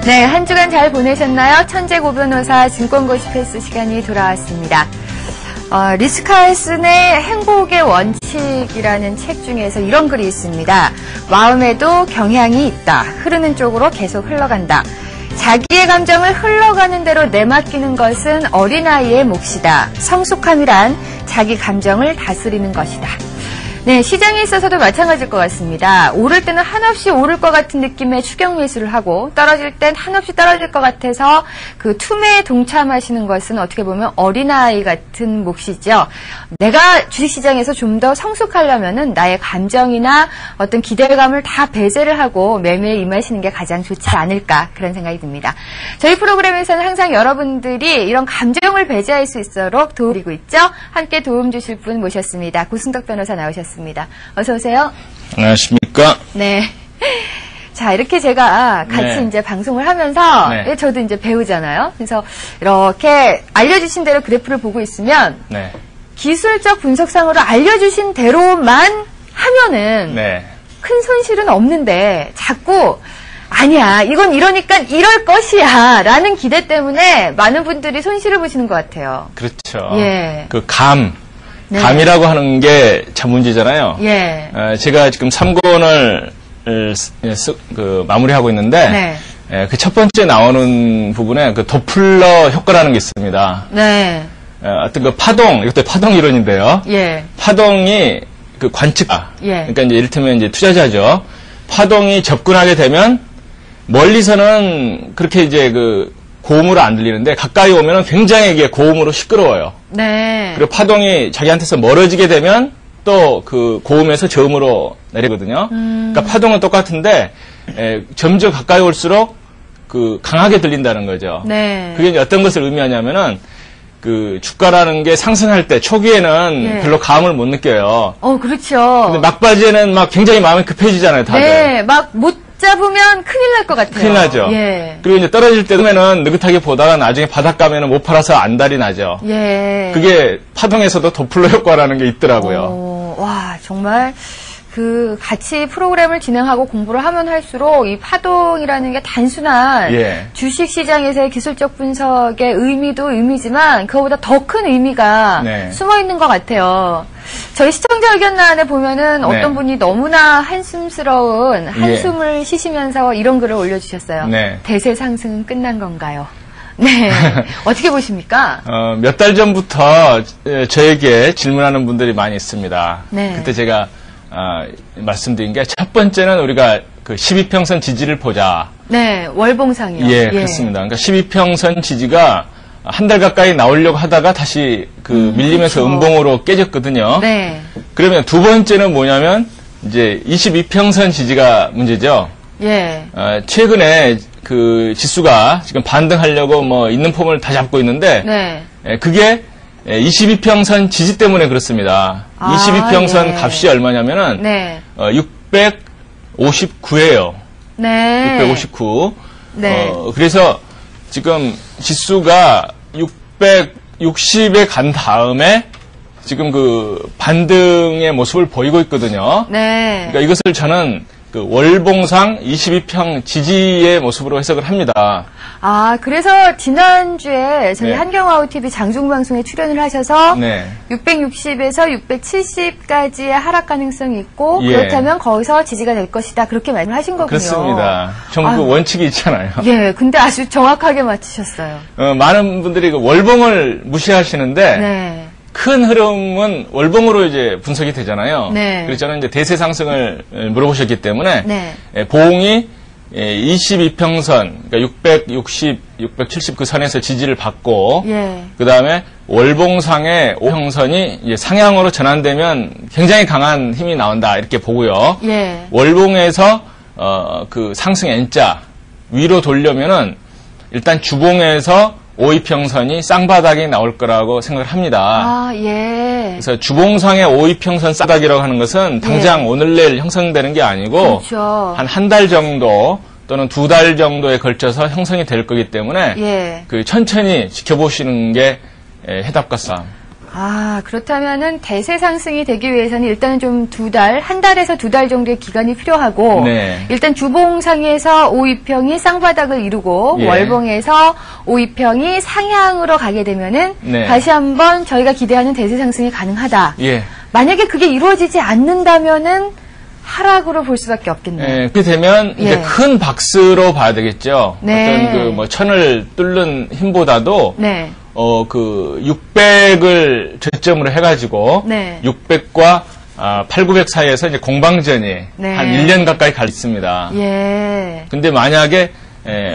네, 한 주간 잘 보내셨나요? 천재고 변호사 증권고시 패스 시간이 돌아왔습니다. 리스칼슨의 행복의 원칙이라는 책 중에서 이런 글이 있습니다. 마음에도 경향이 있다. 흐르는 쪽으로 계속 흘러간다. 자기의 감정을 흘러가는 대로 내맡기는 것은 어린아이의 몫이다. 성숙함이란 자기 감정을 다스리는 것이다. 네, 시장에 있어서도 마찬가지일 것 같습니다. 오를 때는 한없이 오를 것 같은 느낌의 추격 매수를 하고 떨어질 땐 한없이 떨어질 것 같아서 그 투매에 동참하시는 것은 어떻게 보면 어린아이 같은 몫이죠. 내가 주식시장에서 좀 더 성숙하려면은 나의 감정이나 어떤 기대감을 다 배제를 하고 매매에 임하시는 게 가장 좋지 않을까 그런 생각이 듭니다. 저희 프로그램에서는 항상 여러분들이 이런 감정을 배제할 수 있도록 도와드리고 있죠. 함께 도움 주실 분 모셨습니다. 고승덕 변호사 나오셨습니다. 어서 오세요. 안녕하십니까? 네. 자, 이렇게 제가 같이 이제 방송을 하면서 저도 이제 배우잖아요. 그래서 이렇게 알려주신 대로 그래프를 보고 있으면 기술적 분석상으로 알려주신 대로만 하면은 큰 손실은 없는데 자꾸 아니야, 이건 이러니까 이럴 것이야 라는 기대 때문에 많은 분들이 손실을 보시는 것 같아요. 그렇죠. 예. 그 감이라고 하는 게 참 문제잖아요. 예. 제가 지금 3권을 마무리하고 있는데 그 첫 번째 나오는 부분에 그 도플러 효과라는 게 있습니다. 네. 어떤 그 파동, 이것도 파동 이론인데요. 예. 파동이 그 관측자. 예. 그러니까 이제 이를테면 이제 투자자죠. 파동이 접근하게 되면 멀리서는 그렇게 이제 그 고음으로 안 들리는데 가까이 오면은 굉장히 이게 고음으로 시끄러워요. 네. 그리고 파동이 자기한테서 멀어지게 되면 또 그 고음에서 저음으로 내리거든요. 그러니까 파동은 똑같은데 점점 가까이 올수록 그 강하게 들린다는 거죠. 네. 그게 이제 어떤 것을 의미하냐면은 그 주가라는 게 상승할 때 초기에는 별로 감을 못 느껴요. 그렇죠. 근데 막바지에는 막 굉장히 마음이 급해지잖아요, 다들. 네, 막 못 잡으면 큰일 날 것 같아요. 큰일 나죠. 예. 그리고 이제 떨어질 때는 느긋하게 보다가 나중에 바닥 가면은 못 팔아서 안달이 나죠. 예. 그게 파동에서도 도플러 효과라는 게 있더라고요. 와, 정말 그 같이 프로그램을 진행하고 공부를 하면 할수록 이 파동이라는 게 단순한 주식 시장에서의 기술적 분석의 의미도 의미지만 그거보다 더 큰 의미가 숨어 있는 것 같아요. 저희 시청자 의견란에 보면은 어떤 분이 너무나 한숨스러운 한숨을 쉬시면서 이런 글을 올려주셨어요. 대세 상승은 끝난 건가요? 네. 어떻게 보십니까? 몇 달 전부터 저에게 질문하는 분들이 많이 있습니다. 그때 제가 말씀드린 게 첫 번째는 우리가 그 12평선 지지를 보자. 네, 월봉상이요. 예, 그렇습니다. 그러니까 12평선 지지가 한 달 가까이 나오려고 하다가 다시 그 밀리면서 음봉으로 깨졌거든요. 네. 그러면 두 번째는 뭐냐면 이제 22평선 지지가 문제죠. 예. 최근에 그 지수가 지금 반등하려고 뭐 있는 폼을 다 잡고 있는데 그게 22평선 지지 때문에 그렇습니다. 22평선 값이 얼마냐면은 659예요. 네. 659. 그래서 지금 지수가 660에 간 다음에 지금 그 반등의 모습을 보이고 있거든요. 그러니까 이것을 저는 그 월봉상 22평 지지의 모습으로 해석을 합니다. 그래서 지난주에 저희 한경와우TV 장중방송에 출연을 하셔서 660에서 670까지의 하락 가능성이 있고 그렇다면 거기서 지지가 될 것이다. 그렇게 말씀하신 거군요. 그렇습니다. 전부 그 원칙이 있잖아요. 예, 근데 아주 정확하게 맞히셨어요. 많은 분들이 그 월봉을 무시하시는데 큰 흐름은 월봉으로 이제 분석이 되잖아요. 그래서 저는 이제 대세 상승을 물어보셨기 때문에 봉이 22평선, 그러니까 660, 670 그 선에서 지지를 받고 그 다음에 월봉상의 5평선이 이제 상향으로 전환되면 굉장히 강한 힘이 나온다 이렇게 보고요. 월봉에서 그 상승 N자 위로 돌려면은 일단 주봉에서 5이평선이 쌍바닥이 나올 거라고 생각을 합니다. 그래서 주봉상의 5이평선 쌍바닥이라고 하는 것은 당장 오늘 내일 형성되는 게 아니고 한 달 정도 또는 2달 정도에 걸쳐서 형성이 될 거기 때문에 그 천천히 지켜보시는 게 해답 같습니다. 아, 그렇다면은 대세 상승이 되기 위해서는 일단은 좀 한 달에서 2달 정도의 기간이 필요하고, 네. 일단 주봉상에서 5위평이 쌍바닥을 이루고, 예. 월봉에서 5위평이 상향으로 가게 되면은, 네. 다시 한번 저희가 기대하는 대세 상승이 가능하다. 예. 만약에 그게 이루어지지 않는다면은, 하락으로 볼 수밖에 없겠네요. 네, 그렇게 되면, 예. 이제 큰 박스로 봐야 되겠죠. 네. 어떤 천을 뚫는 힘보다도, 네. 600을 저점으로 해가지고, 네. 600과 8,900 사이에서 이제 공방전이 네. 한 1년 가까이 갈 있습니다. 예. 근데 만약에,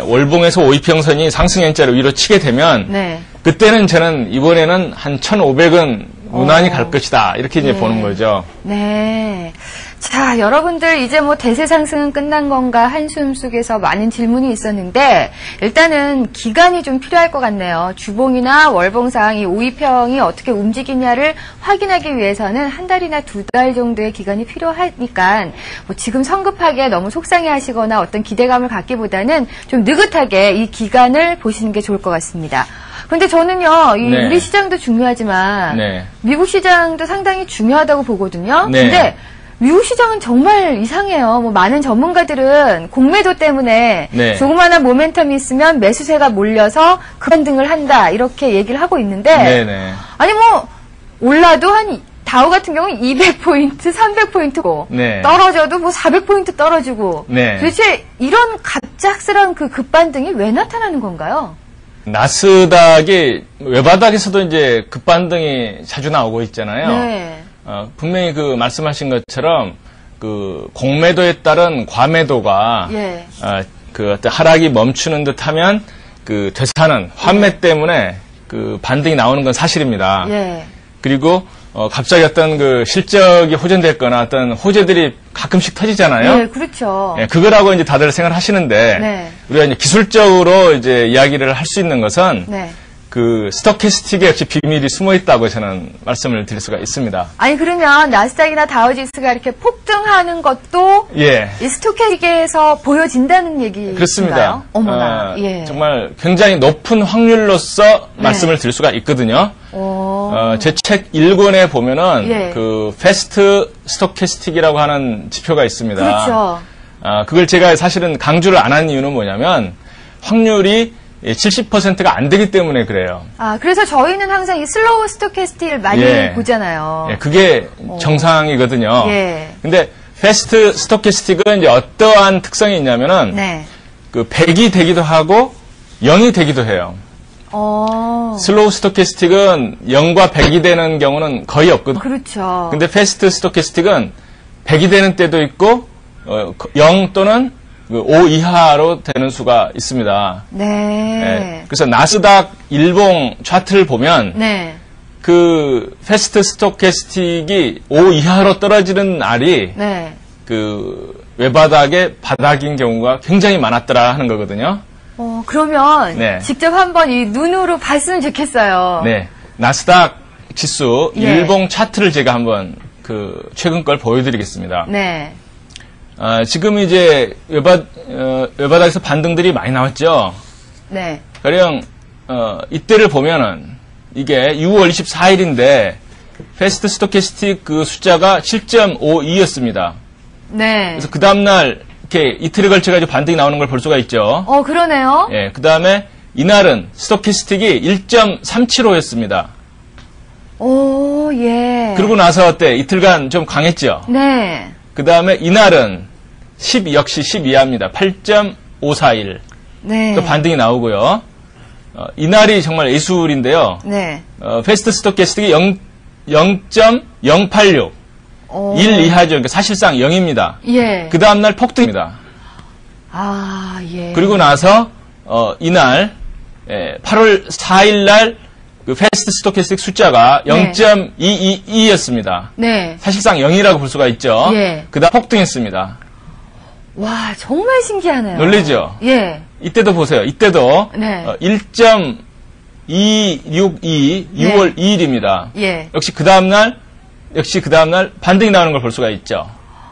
월봉에서 5위평선이 상승 N자로 위로 치게 되면, 네. 그때는 저는 이번에는 한 1,500은 무난히 갈 것이다. 이렇게 이제 보는 거죠. 네. 자, 여러분들 이제 뭐 대세 상승은 끝난 건가 한숨 속에서 많은 질문이 있었는데 일단은 기간이 좀 필요할 것 같네요. 주봉이나 월봉상 이 5위평이 어떻게 움직이냐를 확인하기 위해서는 한 달이나 2달 정도의 기간이 필요하니까 뭐 지금 성급하게 너무 속상해하시거나 어떤 기대감을 갖기보다는 좀 느긋하게 이 기간을 보시는 게 좋을 것 같습니다. 근데 저는요, 네. 우리 시장도 중요하지만 네. 미국 시장도 상당히 중요하다고 보거든요. 네. 근데 미국 시장은 정말 이상해요. 뭐 많은 전문가들은 공매도 때문에 네. 조그마한 모멘텀이 있으면 매수세가 몰려서 급반등을 한다 이렇게 얘기를 하고 있는데 네네. 아니 뭐 올라도 한 다우 같은 경우는 200포인트, 300포인트고 네. 떨어져도 뭐 400포인트 떨어지고 네. 도대체 이런 갑작스러운 그 급반등이 왜 나타나는 건가요? 나스닥이 외바닥에서도 이제 급반등이 자주 나오고 있잖아요. 네. 분명히 그 말씀하신 것처럼 그 공매도에 따른 과매도가 예. 그 어떤 하락이 멈추는 듯하면 그 되사는 환매 때문에 그 반등이 나오는 건 사실입니다. 예. 그리고 갑자기 어떤 그 실적이 호전됐거나 어떤 호재들이 가끔씩 터지잖아요. 네, 그렇죠. 예, 그거라고 이제 다들 생각을 하시는데 네. 우리가 이제 기술적으로 이제 이야기를 할 수 있는 것은. 네. 그 스토캐스틱에 역시 비밀이 숨어 있다고 저는 말씀을 드릴 수가 있습니다. 아니 그러면 나스닥이나 다우지수가 이렇게 폭등하는 것도 예. 이 스토캐스틱에서 보여진다는 얘기인가요? 그렇습니다. 어머나. 예. 정말 굉장히 높은 확률로서 네. 말씀을 드릴 수가 있거든요. 제 책 1권에 보면은 예. 그 패스트 스토캐스틱이라고 하는 지표가 있습니다. 그렇죠. 그걸 제가 사실은 강조를 안 한 이유는 뭐냐면 확률이 70%가 안 되기 때문에 그래요. 그래서 저희는 항상 이 슬로우 스토캐스틱을 많이 예. 보잖아요. 예, 그게 정상이거든요. 예. 근데 패스트 스토캐스틱은 이제 어떠한 특성이 있냐면은, 네. 그 100이 되기도 하고, 0이 되기도 해요. 슬로우 스토캐스틱은 0과 100이 되는 경우는 거의 없거든요. 그렇죠. 근데 패스트 스토캐스틱은 100이 되는 때도 있고, 0 또는 5 이하로 되는 수가 있습니다. 네. 네. 그래서 나스닥 일봉 차트를 보면 네. 그 패스트 스토캐스틱이 5 이하로 떨어지는 날이 네. 그 외바닥의 바닥인 경우가 굉장히 많았더라 하는 거거든요. 그러면 네. 직접 한번 이 눈으로 봤으면 좋겠어요. 네. 나스닥 지수 예. 일봉 차트를 제가 한번 그 최근 걸 보여드리겠습니다. 네. 지금 이제 외바닥에서 반등들이 많이 나왔죠. 네. 가령 이때를 보면은 이게 6월 24일인데 패스트 스토캐스틱 그 숫자가 7.52였습니다. 네. 그래서 그 다음 날 이렇게 이틀에 걸쳐 가지고 반등이 나오는 걸 볼 수가 있죠. 그러네요. 예. 그다음에 이날은 스토캐스틱이 1.375였습니다. 오, 예. 그러고 나서 어때? 이틀간 좀 강했죠. 네. 그다음에 이날은 역시 10 이하입니다. 8.541. 네. 또 반등이 나오고요. 이날이 정말 예술인데요. 네. 패스트 스토캐스틱이 0.086. 1 이하죠. 그러니까 사실상 0입니다. 예. 그 다음날 폭등입니다. 예. 그리고 나서, 이날, 8월 4일날 그 패스트 스토캐스틱 숫자가 0.222였습니다. 네. 사실상 0이라고 볼 수가 있죠. 예. 그 다음 폭등했습니다. 와, 정말 신기하네요. 놀라죠? 예. 이때도 보세요. 이때도 네. 1.262 6월 2일입니다. 예. 역시 그 다음날 반등이 나오는 걸 볼 수가 있죠.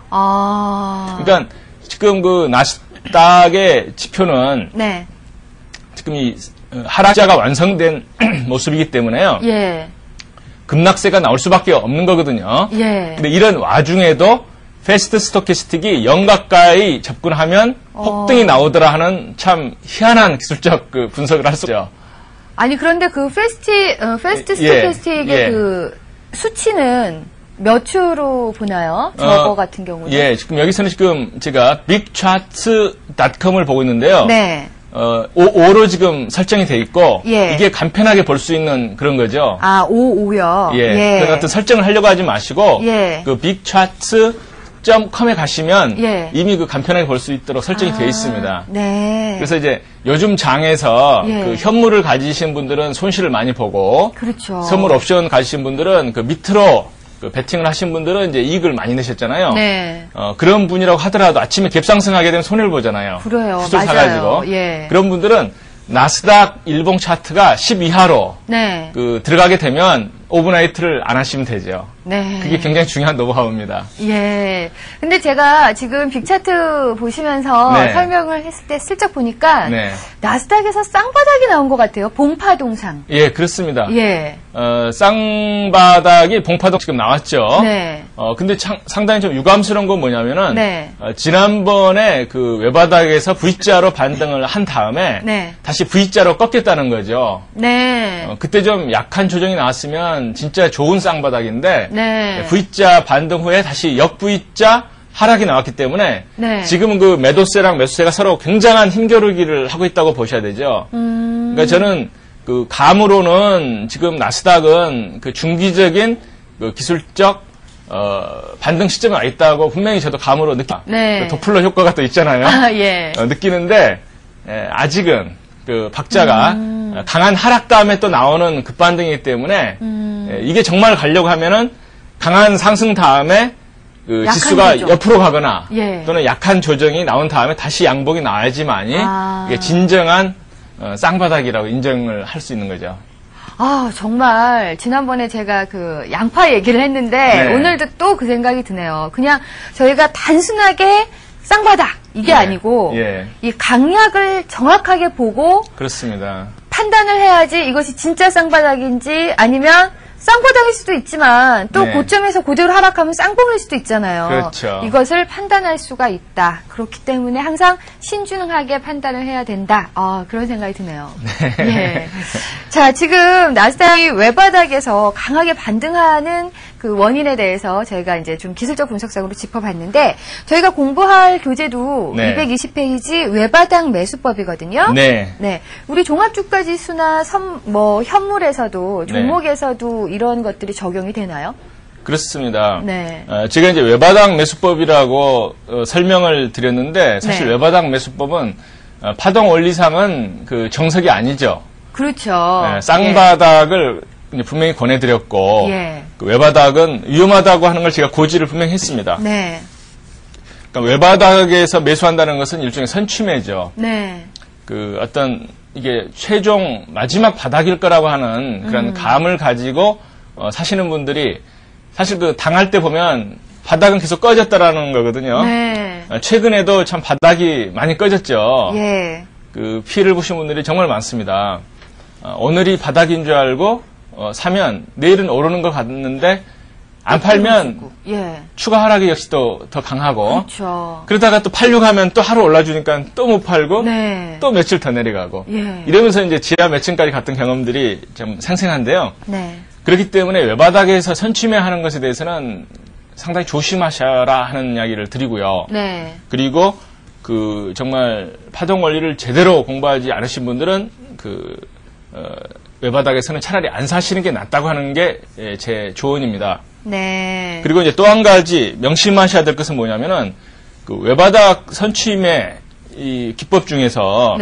그러니까 지금 그 나스닥의 지표는 네. 지금 이 하락자가 완성된 모습이기 때문에요. 예. 급락세가 나올 수밖에 없는 거거든요. 예. 근데 이런 와중에도 패스트 스토캐스틱이 0 가까이 접근하면 폭등이 나오더라 하는 참 희한한 기술적 그 분석을 할 수 있죠. 아니 그런데 그 패스트 스토캐스틱의 그 수치는 몇 초로 보나요? 저거 같은 경우는? 예, 지금 여기서는 지금 제가 빅차트.com을 보고 있는데요. 네. 5로 지금 설정이 돼 있고 이게 간편하게 볼 수 있는 그런 거죠. 아, 5요? 예. 그 어떤 설정을 하려고 하지 마시고 그 빅차트.com에 가시면 이미 그 간편하게 볼 수 있도록 설정이 되어 있습니다. 네. 그래서 이제 요즘 장에서 그 현물을 가지신 분들은 손실을 많이 보고 그렇죠. 선물 옵션 가지신 분들은 그 밑으로 그 베팅을 하신 분들은 이제 이익을 많이 내셨잖아요. 네. 그런 분이라고 하더라도 아침에 갭상승하게 되면 손해를 보잖아요. 그래요. 굿을 맞아요. 사가지고. 예. 그런 분들은 나스닥 일봉 차트가 10 이하로 그 들어가게 되면 오버나이트를 안 하시면 되죠. 네. 그게 굉장히 중요한 노하우입니다. 예. 근데 제가 지금 빅차트 보시면서 설명을 했을 때 슬쩍 보니까 나스닥에서 쌍바닥이 나온 것 같아요. 봉파동상. 예, 그렇습니다. 예. 쌍바닥이 봉파동 지금 나왔죠. 네. 근데 상당히 좀 유감스러운 건 뭐냐면은 지난번에 그 외바닥에서 V자로 반등을 한 다음에 다시 V자로 꺾였다는 거죠. 네. 그때 좀 약한 조정이 나왔으면 진짜 좋은 쌍바닥인데 V자 반등 후에 다시 역 V자 하락이 나왔기 때문에 지금은 그 매도세랑 매수세가 서로 굉장한 힘겨루기를 하고 있다고 보셔야 되죠. 그러니까 저는 그 감으로는 지금 나스닥은 그 중기적인 그 기술적 반등 시점에 와 있다고 분명히 저도 감으로 느끼. 그 도플러 효과가 또 있잖아요. 느끼는데 아직은 그 박자가 강한 하락 다음에 또 나오는 급반등이기 때문에 이게 정말 가려고 하면은 강한 상승 다음에 그 지수가 조정. 옆으로 가거나 또는 약한 조정이 나온 다음에 다시 양봉이 나와야지만이 이게 진정한 쌍바닥이라고 인정을 할 수 있는 거죠. 아, 정말 지난번에 제가 그 양파 얘기를 했는데 오늘도 또 그 생각이 드네요. 그냥 저희가 단순하게 쌍바닥 이게 아니고 이 강약을 정확하게 보고 그렇습니다. 판단을 해야지 이것이 진짜 쌍바닥인지 아니면 쌍바닥일 수도 있지만 또 고점에서 그대로 하락하면 쌍봉일 수도 있잖아요. 그렇죠. 이것을 판단할 수가 있다. 그렇기 때문에 항상 신중하게 판단을 해야 된다. 그런 생각이 드네요. 자, 지금 나스닥이 외바닥에서 강하게 반등하는 그 원인에 대해서 저희가 이제 좀 기술적 분석상으로 짚어봤는데 저희가 공부할 교재도 220페이지 외바닥 매수법이거든요. 우리 종합주가지수나 현물에서도 종목에서도 이런 것들이 적용이 되나요? 그렇습니다. 제가 이제 외바닥 매수법이라고 설명을 드렸는데 사실 외바닥 매수법은 파동 원리상은 그 정석이 아니죠. 그렇죠. 쌍바닥을 분명히 권해드렸고 그 외바닥은 위험하다고 하는 걸 제가 고지를 분명히 했습니다. 그러니까 외바닥에서 매수한다는 것은 일종의 선취매죠. 그 어떤 이게 최종 마지막 바닥일 거라고 하는 그런 감을 가지고 사시는 분들이 사실 그 당할 때 보면 바닥은 계속 꺼졌다라는 거거든요. 최근에도 참 바닥이 많이 꺼졌죠. 그 피해를 보신 분들이 정말 많습니다. 오늘이 바닥인 줄 알고 사면 내일은 오르는 것 같는데 안 팔면 추가 하락이 역시 또 더 강하고 그러다가 또 팔려고 하면 또 하루 올라주니까 또 못 팔고 또 며칠 더 내려가고 이러면서 이제 지하 몇 층까지 갔던 경험들이 좀 생생한데요. 그렇기 때문에 외바닥에서 선취매하는 것에 대해서는 상당히 조심하셔라 하는 이야기를 드리고요. 그리고 그 정말 파동 원리를 제대로 공부하지 않으신 분들은 그 외바닥에서는 차라리 안 사시는 게 낫다고 하는 게 제 조언입니다. 그리고 이제 또 한 가지 명심하셔야 될 것은 뭐냐면은 그 외바닥 선취매 이 기법 중에서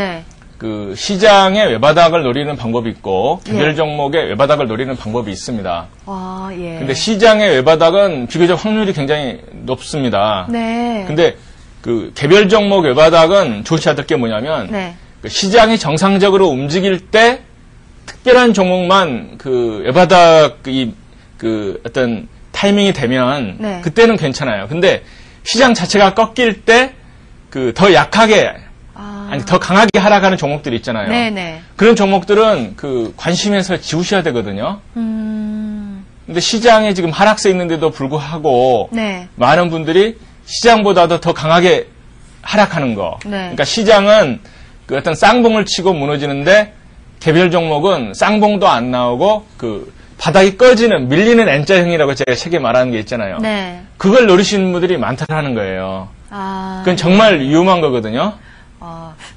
그 시장의 외바닥을 노리는 방법이 있고 개별 종목의 외바닥을 노리는 방법이 있습니다. 근데 시장의 외바닥은 비교적 확률이 굉장히 높습니다. 근데 그 개별 종목 외바닥은 조치해야 될 게 뭐냐면 그 시장이 정상적으로 움직일 때 특별한 종목만 그 외바닥 그 어떤 타이밍이 되면 그때는 괜찮아요. 근데 시장 자체가 꺾일 때 그 더 약하게 아니 더 강하게 하락하는 종목들이 있잖아요. 그런 종목들은 그 관심에서 지우셔야 되거든요. 근데 시장에 지금 하락세 있는데도 불구하고 네. 많은 분들이 시장보다도 더 강하게 하락하는 거. 네. 그러니까 시장은 그 어떤 쌍봉을 치고 무너지는데 개별 종목은 쌍봉도 안 나오고 그 바닥이 꺼지는 밀리는 N자형이라고 제가 책에 말하는 게 있잖아요. 네. 그걸 노리시는 분들이 많다는 거예요. 아, 그건 정말 위험한 거거든요.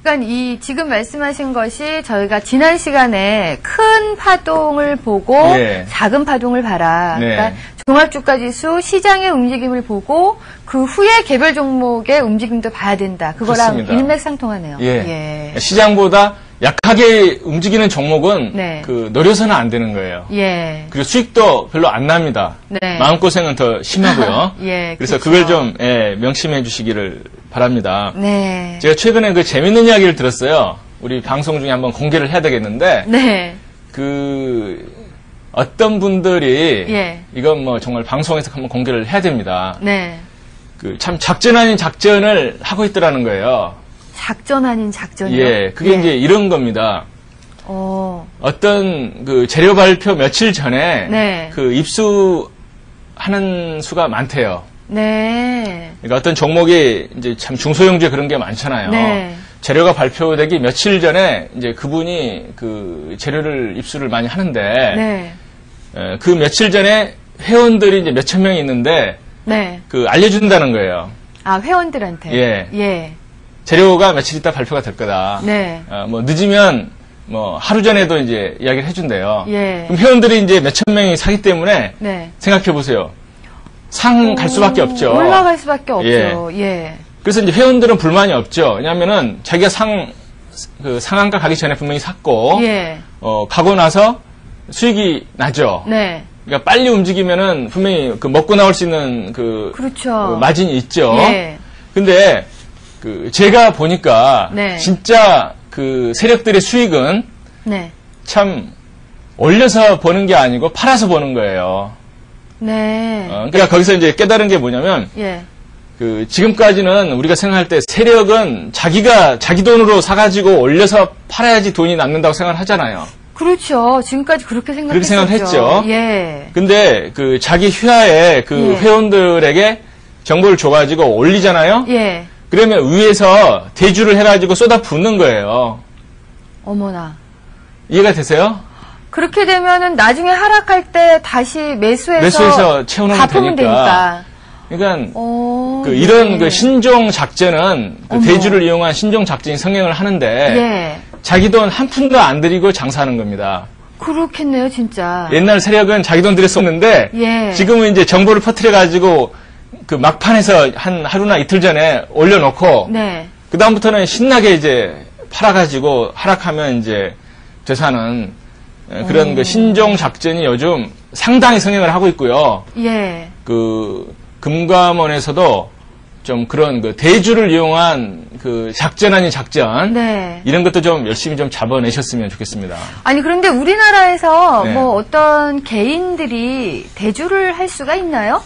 그러니까 이 지금 말씀하신 것이 저희가 지난 시간에 큰 파동을 보고 예. 작은 파동을 봐라. 네. 그러니까 종합주가지수 시장의 움직임을 보고 그 후에 개별 종목의 움직임도 봐야 된다. 그거랑 그렇습니다. 일맥상통하네요. 예. 시장보다 약하게 움직이는 종목은 네. 그 노려서는 안 되는 거예요. 예. 그리고 수익도 별로 안 납니다. 네. 마음고생은 더 심하고요. 예, 그래서 그렇죠. 그걸 좀 명심해 주시기를 바랍니다. 네. 제가 최근에 그 재밌는 이야기를 들었어요. 우리 방송 중에 한번 공개를 해야 되겠는데 네. 그 어떤 분들이 예. 이건 뭐 정말 방송에서 한번 공개를 해야 됩니다. 네. 그 참 작전 아닌 작전을 하고 있더라는 거예요. 작전 아닌 작전이요? 예, 그게 이제 이런 겁니다. 어떤 그 재료 발표 며칠 전에 네. 그 입수하는 수가 많대요. 네. 그러니까 어떤 종목이 이제 참 중소형주에 그런 게 많잖아요. 네. 재료가 발표되기 며칠 전에 이제 그분이 그 재료를 입수를 많이 하는데 네. 그 며칠 전에 회원들이 이제 몇천 명이 있는데 네. 그 알려준다는 거예요. 아, 회원들한테. 예. 예. 재료가 며칠 있다 발표가 될 거다. 네. 뭐 늦으면 뭐 하루 전에도 이제 이야기를 해준대요. 예. 그럼 회원들이 이제 몇천 명이 사기 때문에 네. 생각해 보세요. 상 갈 수밖에 없죠. 올라갈 수밖에 없죠. 예. 그래서 이제 회원들은 불만이 없죠. 왜냐하면은 자기가 상한가 가기 전에 분명히 샀고, 예. 가고 나서 수익이 나죠. 네. 그러니까 빨리 움직이면은 분명히 그 먹고 나올 수 있는 그렇죠. 그 마진이 있죠. 예. 근데 그 제가 보니까 네. 진짜 그 세력들의 수익은 네. 참 올려서 버는 게 아니고 팔아서 버는 거예요. 네. 그러니까 거기서 이제 깨달은 게 뭐냐면 예. 그 지금까지는 우리가 생각할 때 세력은 자기가 자기 돈으로 사가지고 올려서 팔아야지 돈이 남는다고 생각을 하잖아요. 그렇죠. 지금까지 그렇게 생각했죠. 그렇게 생각을 했죠. 예. 근데 그 자기 휘하에 그 예. 회원들에게 정보를 줘가지고 올리잖아요. 예. 그러면 위에서 대주를 해가지고 쏟아 붓는 거예요. 어머나. 이해가 되세요? 그렇게 되면은 나중에 하락할 때 다시 매수해서 채워놓으면 되니까. 그러니까 네. 이런 그 신종 작전은 그 대주를 이용한 신종 작전이 성행을 하는데 예. 자기 돈 한 푼도 안 들이고 장사하는 겁니다. 그렇겠네요, 진짜. 옛날 세력은 자기 돈 들였었는데 예. 지금은 이제 정보를 퍼뜨려 가지고 그 막판에서 한 하루나 이틀 전에 올려놓고 네. 그 다음부터는 신나게 이제 팔아가지고 하락하면 이제 되사는 그런 그 신종 작전이 요즘 상당히 성행을 하고 있고요. 예. 그 금감원에서도 좀 그런 그 대주를 이용한 그 작전 아닌 작전 네. 이런 것도 좀 열심히 좀 잡아내셨으면 좋겠습니다. 아니 그런데 우리나라에서 네. 뭐 어떤 개인들이 대주를 할 수가 있나요?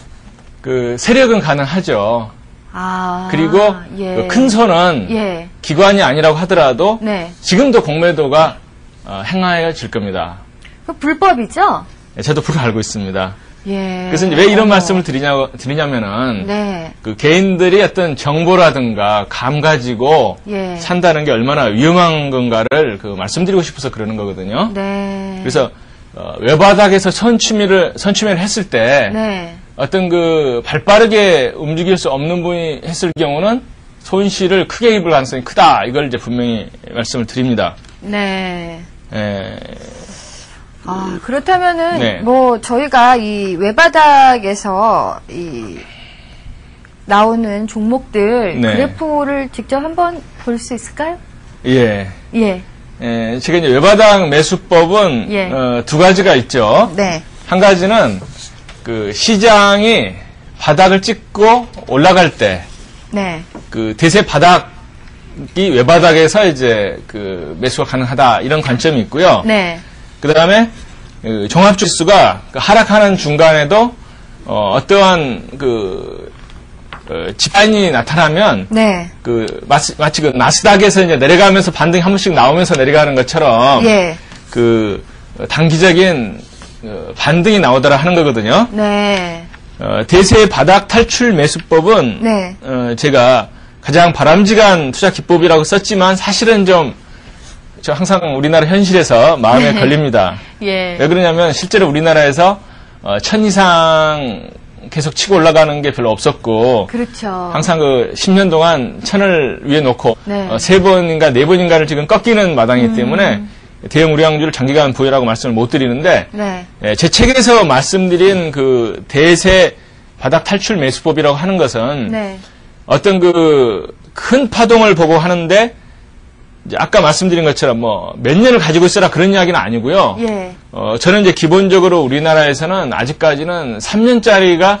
그 세력은 가능하죠. 아. 그리고 예. 그 큰 손은 예. 기관이 아니라고 하더라도 네. 지금도 공매도가 행하여질 겁니다. 그 불법이죠? 저도 그걸 알고 있습니다. 예. 그래서 이제 왜 이런 말씀을 드리냐면은 네. 그 개인들이 어떤 정보라든가 감 가지고 예. 산다는 게 얼마나 위험한 건가를 그 말씀드리고 싶어서 그러는 거거든요. 네. 그래서 외바닥에서 선취매를 했을 때 네. 어떤 그 발빠르게 움직일 수 없는 분이 했을 경우는 손실을 크게 입을 가능성이 크다. 이걸 이제 분명히 말씀을 드립니다. 네. 예. 아, 그렇다면은, 네. 뭐, 저희가 이 외바닥에서 나오는 종목들 네. 그래프를 직접 한번 볼 수 있을까요? 예. 예. 예, 제가 이제 외바닥 매수법은 예. 두 가지가 있죠. 네. 한 가지는 그 시장이 바닥을 찍고 올라갈 때 네. 그 대세 바닥이 외바닥에서 이제 그 매수가 가능하다 이런 관점이 있고요. 네. 그 다음에 종합지수가 하락하는 중간에도 어떠한 그 지판이 나타나면 네. 그 마치 그 나스닥에서 이제 내려가면서 반등이 한 번씩 나오면서 내려가는 것처럼 예. 그 단기적인 반등이 나오더라 하는 거거든요. 네. 대세 바닥 탈출 매수법은 네. 제가 가장 바람직한 투자 기법이라고 썼지만 사실은 저 항상 우리나라 현실에서 마음에 걸립니다. 예. 왜 그러냐면 실제로 우리나라에서 1000 이상 계속 치고 올라가는 게 별로 없었고, 그렇죠. 항상 10년 동안 1000을 위에 놓고 네. 3번인가 4번인가를 지금 꺾이는 마당이기 때문에 대형 우량주를 장기간 보유라고 말씀을 못 드리는데, 네. 제 책에서 말씀드린 그 대세 바닥 탈출 매수법이라고 하는 것은 네. 어떤 큰 파동을 보고 하는데, 이제 아까 말씀드린 것처럼 몇 년을 가지고 있어라 그런 이야기는 아니고요. 예. 저는 이제 기본적으로 우리나라에서는 아직까지는 3년짜리가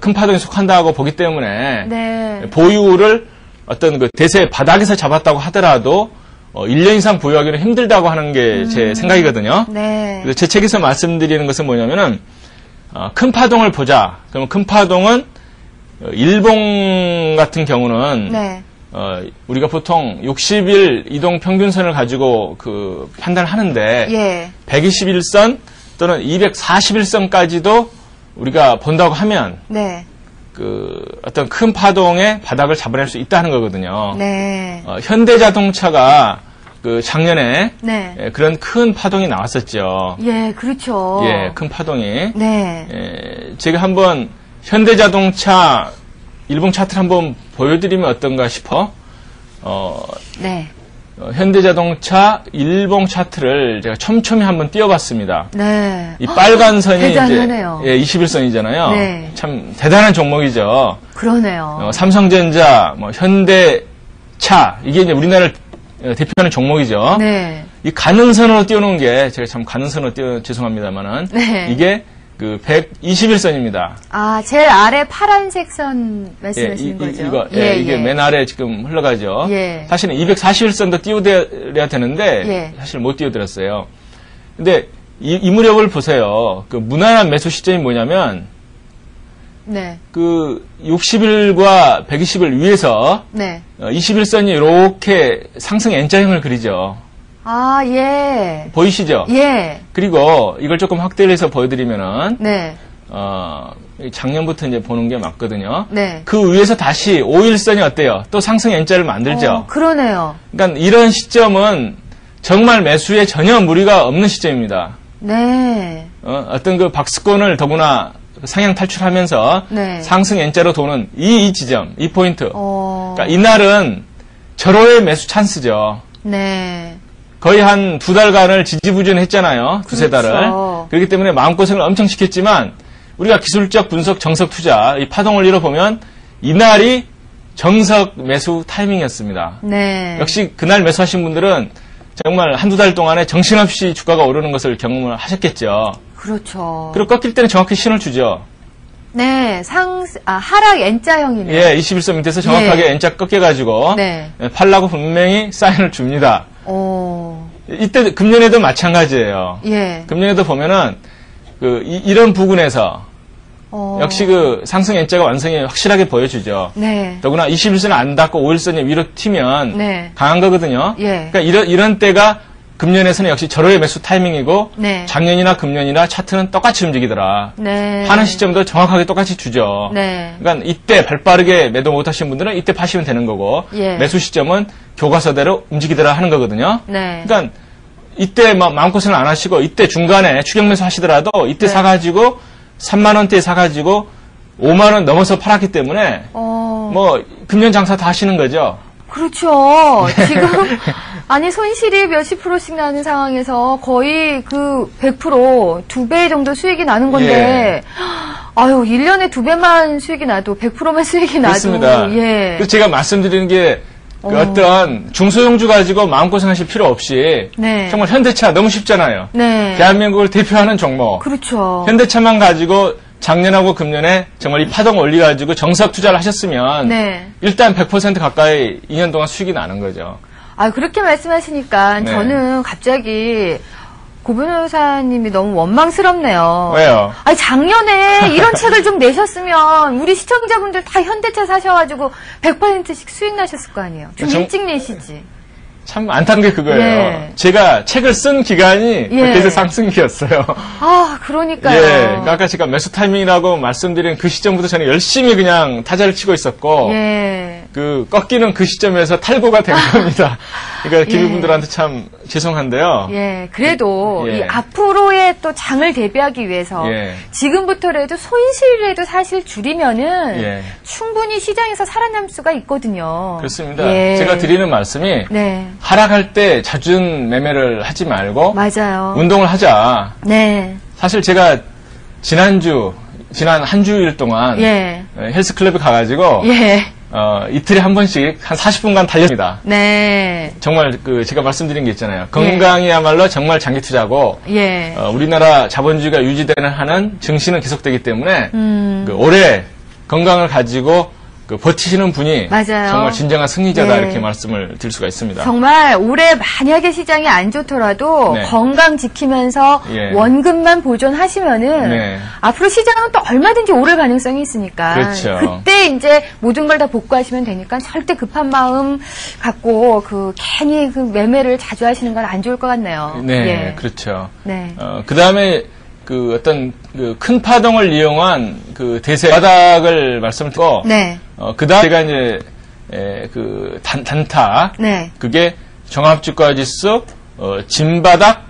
큰 파동에 속한다고 보기 때문에 네. 보유를 어떤 대세 바닥에서 잡았다고 하더라도 1년 이상 보유하기는 힘들다고 하는 게 제 생각이거든요. 네. 그래서 제 책에서 말씀드리는 것은 뭐냐면은 큰 파동을 보자. 그러면 큰 파동은 일본 같은 경우는 네. 우리가 보통 60일 이동 평균선을 가지고 판단을 하는데, 예. 121선 또는 241선까지도 우리가 본다고 하면, 네. 어떤 큰 파동의 바닥을 잡아낼 수 있다는 거거든요. 네. 현대자동차가 작년에 네. 그런 큰 파동이 나왔었죠. 예, 그렇죠. 예, 큰 파동이. 네. 제가 한번 현대자동차 일봉 차트를 한번 보여드리면 어떤가 싶어. 네. 현대자동차 일봉 차트를 제가 촘촘히 한번 띄워봤습니다. 네. 이 빨간 선이 대단하네요. 이제 21선이잖아요. 네. 참 대단한 종목이죠. 그러네요. 삼성전자, 현대차 이게 이제 우리나라를 대표하는 종목이죠. 네. 이 가능선으로 띄워놓은 게 제가 참 가능선으로 죄송합니다만은 네. 이게 121선입니다. 아, 제일 아래 파란색 선 말씀하시는 거죠? 이게 맨 아래 지금 흘러가죠. 예. 사실은 241선도 띄워드려야 되는데, 예. 사실 못 띄워드렸어요. 근데 이 무렵을 보세요. 무난한 매수 시점이 뭐냐면, 네. 60일과 120일 위에서, 네. 21선이 이렇게 상승 N자형을 그리죠. 아, 예. 보이시죠? 예. 그리고 이걸 조금 확대를 해서 보여드리면은, 네. 작년부터 이제 보는 게 맞거든요. 네. 그 위에서 다시 5일선이 어때요? 또 상승 N자를 만들죠. 그러네요. 그러니까 이런 시점은 정말 매수에 전혀 무리가 없는 시점입니다. 네. 어떤 박스권을 더구나 상향 탈출하면서 네. 상승 N자로 도는 이 지점, 이 포인트. 그러니까 이날은 절호의 매수 찬스죠. 네. 거의 한 2달간을 지지부진했잖아요. 두세 달을. 그렇죠. 그렇기 때문에 마음고생을 엄청 시켰지만 우리가 기술적 분석, 정석 투자, 이 파동을 잃어보면 이날이 정석 매수 타이밍이었습니다. 네. 역시 그날 매수하신 분들은 정말 한두 달 동안에 정신없이 주가가 오르는 것을 경험을 하셨겠죠. 그렇죠. 그리고 꺾일 때는 정확히 신호를 주죠. 네, 하락 N자형이네요. 예, 21선 밑에서 정확하게 예. N자 꺾여가지고 네. 팔라고 분명히 사인을 줍니다. 이때 금년에도 마찬가지예요. 예. 금년에도 보면은 이런 부근에서 역시 상승 N자가 완성이 확실하게 보여주죠. 네. 더구나 21선을 안 닿고 5일선이 위로 튀면 네. 강한 거거든요. 예. 그러니까 이런 때가 금년에서는 역시 절호의 매수 타이밍이고 네. 작년이나 금년이나 차트는 똑같이 움직이더라. 네. 파는 시점도 정확하게 똑같이 주죠. 네. 그러니까 이때 발빠르게 매도 못하신 분들은 이때 파시면 되는 거고 예. 매수 시점은 교과서대로 움직이더라 하는 거거든요. 네. 그러니까 이때 마음고생을 안 하시고 이때 중간에 추격 매수 하시더라도 이때 네. 사가지고 3만 원대에 사가지고 5만 원 넘어서 팔았기 때문에 금년 장사 다 하시는 거죠. 그렇죠. 지금 아니 손실이 몇십 프로씩 나는 상황에서 거의 100% 2배 정도 수익이 나는 건데 예. 아유 1년에 2배만 수익이 나도 100%만 수익이 나도 그렇습니다. 예. 그래서 제가 말씀드리는 게 어떤 중소형주 가지고 마음고생하실 필요 없이 네. 정말 현대차 너무 쉽잖아요. 네. 대한민국을 대표하는 종목. 그렇죠. 현대차만 가지고 작년하고 금년에 정말 이 파동 올려가지고 정석 투자를 하셨으면 네. 일단 100% 가까이 2년 동안 수익이 나는 거죠. 아 그렇게 말씀하시니까 네. 저는 갑자기 고 변호사님이 너무 원망스럽네요. 왜요? 아니 작년에 이런 책을 좀 내셨으면 우리 시청자분들 다 현대차 사셔가지고 100%씩 수익 나셨을 거 아니에요. 좀 일찍 내시지. 참 안타까운 게 그거예요. 예. 제가 책을 쓴 기간이 예. 대세 상승기였어요. 아, 그러니까요. 예. 그러니까 아까 제가 매수 타이밍이라고 말씀드린 그 시점부터 저는 열심히 그냥 타자를 치고 있었고, 예. 그 꺾이는 그 시점에서 탈고가 된 겁니다. 그러니까 기비분들한테 참 죄송한데요. 예. 그래도 예. 이 앞으로의 또 장을 대비하기 위해서 예. 지금부터라도 손실이라도 사실 줄이면은 예. 충분히 시장에서 살아남을 수가 있거든요. 그렇습니다. 예. 제가 드리는 말씀이 네. 하락할 때 잦은 매매를 하지 말고 맞아요. 운동을 하자. 네. 사실 제가 지난 한 주일 동안 예. 헬스클럽에 가가지고 예. 이틀에 한 번씩 한 40분간 달립니다. 네. 정말 제가 말씀드린 게 있잖아요. 건강이야말로 정말 장기 투자고 예. 우리나라 자본주의가 유지되는 한은 증시는 계속되기 때문에 올해 건강을 가지고 버티시는 분이 맞아요. 정말 진정한 승리자다 네. 이렇게 말씀을 드릴 수가 있습니다. 정말 올해 만약에 시장이 안 좋더라도 네. 건강 지키면서 예. 원금만 보존하시면은 네. 앞으로 시장은 또 얼마든지 오를 가능성이 있으니까 그렇죠. 그때 이제 모든 걸 다 복구하시면 되니까 절대 급한 마음 갖고 괜히 매매를 자주 하시는 건 안 좋을 것 같네요. 네, 예. 그렇죠. 네. 그 다음에 어떤 큰 파동을 이용한 대세 바닥을 말씀드리고, 네. 그 다음 제가 이제 단타, 네. 그게 종합주가지수 진바닥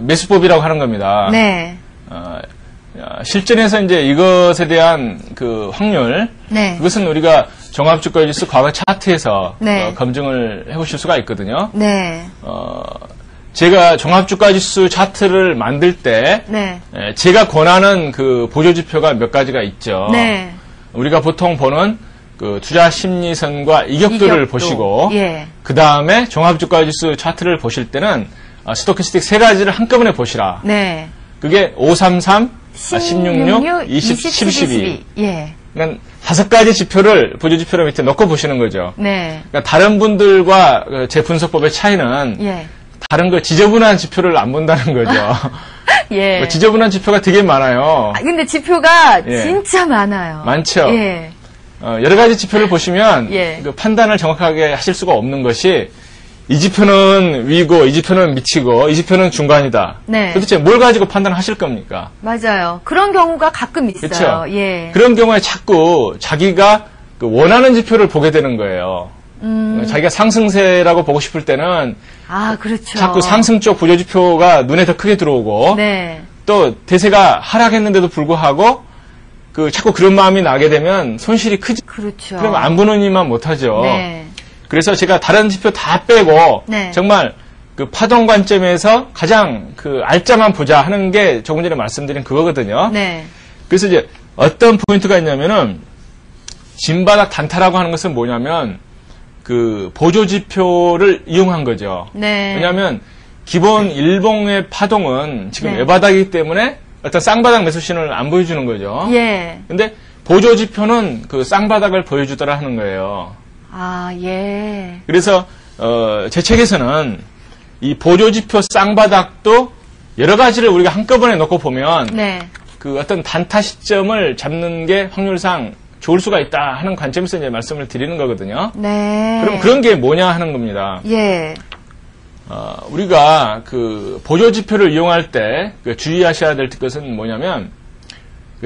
매수법이라고 하는 겁니다. 네. 실전에서 이제 이것에 대한 확률, 네. 그것은 우리가 종합주가지수 과거 차트에서 네. 검증을 해보실 수가 있거든요. 네. 제가 종합주가지수 차트를 만들 때 네. 제가 권하는 보조지표가 몇 가지가 있죠. 네. 우리가 보통 보는 투자 심리선과 이격도를 보시고 예. 그 다음에 종합주가지수 차트를 보실 때는 스토캐스틱 세 가지를 한꺼번에 보시라. 네. 그게 533, 1066, 20, 12. 예. 그러니까 5가지 지표를 보조지표로 밑에 넣고 보시는 거죠. 네. 그러니까 다른 분들과 제 분석법의 차이는 예. 다른 지저분한 지표를 안 본다는 거죠. 예. 지저분한 지표가 되게 많아요. 근데 지표가 예. 진짜 많아요. 많죠. 예. 여러 가지 지표를 보시면 예. 판단을 정확하게 하실 수가 없는 것이 이 지표는 위고 이 지표는 밑이고 이 지표는 중간이다. 네. 도대체 뭘 가지고 판단하실 겁니까? 맞아요. 그런 경우가 가끔 있어요. 그렇죠. 예. 그런 경우에 자꾸 자기가 원하는 지표를 보게 되는 거예요. 자기가 상승세라고 보고 싶을 때는 그렇죠. 자꾸 상승 쪽 보조지표가 눈에 더 크게 들어오고 네. 또 대세가 하락했는데도 불구하고 자꾸 그런 마음이 나게 되면 손실이 크지. 그렇죠. 그러면 안 보는 이만 못하죠. 네. 그래서 제가 다른 지표 다 빼고 네. 정말 파동 관점에서 가장 알짜만 보자 하는 게 조금 전에 말씀드린 그거거든요. 네. 그래서 이제 어떤 포인트가 있냐면은 진바닥 단타라고 하는 것은 뭐냐면 보조지표를 이용한 거죠. 네. 왜냐하면 기본 일봉의 파동은 지금 네. 외바닥이기 때문에 어떤 쌍바닥 매수 신호를 안 보여주는 거죠. 예. 근데 보조지표는 쌍바닥을 보여주더라 하는 거예요. 예. 그래서 제 책에서는 이 보조지표 쌍바닥도 여러 가지를 우리가 한꺼번에 놓고 보면 네. 어떤 단타 시점을 잡는 게 확률상 좋을 수가 있다 하는 관점에서 이제 말씀을 드리는 거거든요. 네. 그럼 그런 게 뭐냐 하는 겁니다. 예. 우리가 보조지표를 이용할 때 주의하셔야 될 것은 뭐냐면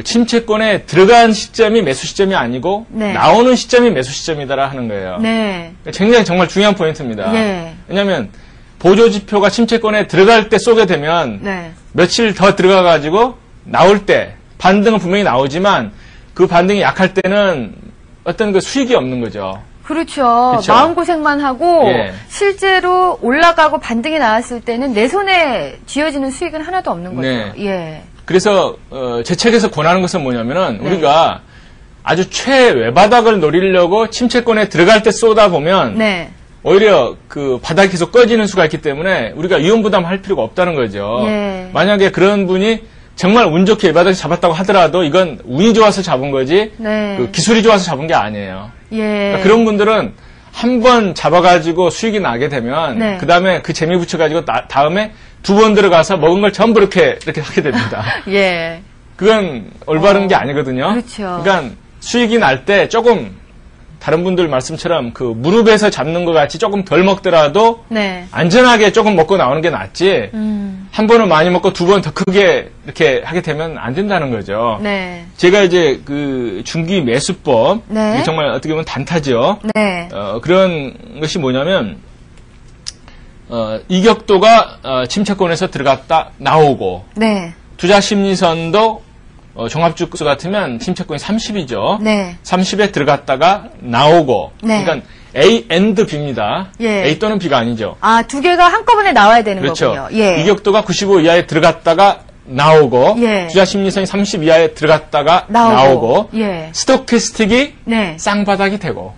침체권에 들어간 시점이 매수 시점이 아니고 네. 나오는 시점이 매수 시점이다라 하는 거예요. 네. 굉장히 정말 중요한 포인트입니다. 예. 왜냐하면 보조지표가 침체권에 들어갈 때 쏘게 되면 네. 며칠 더 들어가가지고 나올 때 반등은 분명히 나오지만 그 반등이 약할 때는 어떤 수익이 없는 거죠. 그렇죠. 마음고생만 하고 예. 실제로 올라가고 반등이 나왔을 때는 내 손에 쥐어지는 수익은 하나도 없는 거죠. 네. 예. 그래서 제 책에서 권하는 것은 뭐냐면은 네. 우리가 아주 최외바닥을 노리려고 침체권에 들어갈 때 쏘다 보면 네. 오히려 바닥이 계속 꺼지는 수가 있기 때문에 우리가 위험부담할 필요가 없다는 거죠. 예. 만약에 그런 분이 정말 운 좋게 외바닥에서 잡았다고 하더라도 이건 운이 좋아서 잡은 거지 네. 기술이 좋아서 잡은 게 아니에요. 예. 그러니까 그런 분들은 한 번 잡아가지고 수익이 나게 되면 네. 그 다음에 재미 붙여가지고 다음에 두 번 들어가서 먹은 걸 전부 이렇게 하게 됩니다. 예. 그건 올바른 게 아니거든요. 그렇죠. 그러니까 수익이 날 때 조금 다른 분들 말씀처럼 그 무릎에서 잡는 것 같이 조금 덜 먹더라도 네. 안전하게 조금 먹고 나오는 게 낫지. 한 번은 많이 먹고 두 번 더 크게 이렇게 하게 되면 안 된다는 거죠. 네. 제가 이제 그 중기 매수법, 네. 이게 정말 어떻게 보면 단타죠. 네. 그런 것이 뭐냐면 이격도가 침체권에서 들어갔다 나오고, 네. 투자 심리선도 종합주가수 같으면 침체권이 30이죠. 네. 30에 들어갔다가 나오고. 네. 그러니까 A and B입니다. 예. A 또는 B가 아니죠. 아, 두 개가 한꺼번에 나와야 되는 그렇죠. 거군요. 예. 이격도가 95 이하에 들어갔다가 나오고, 예. 투자 심리선이 30 이하에 들어갔다가 나오고, 예. 스토캐스틱이 네. 쌍바닥이 되고,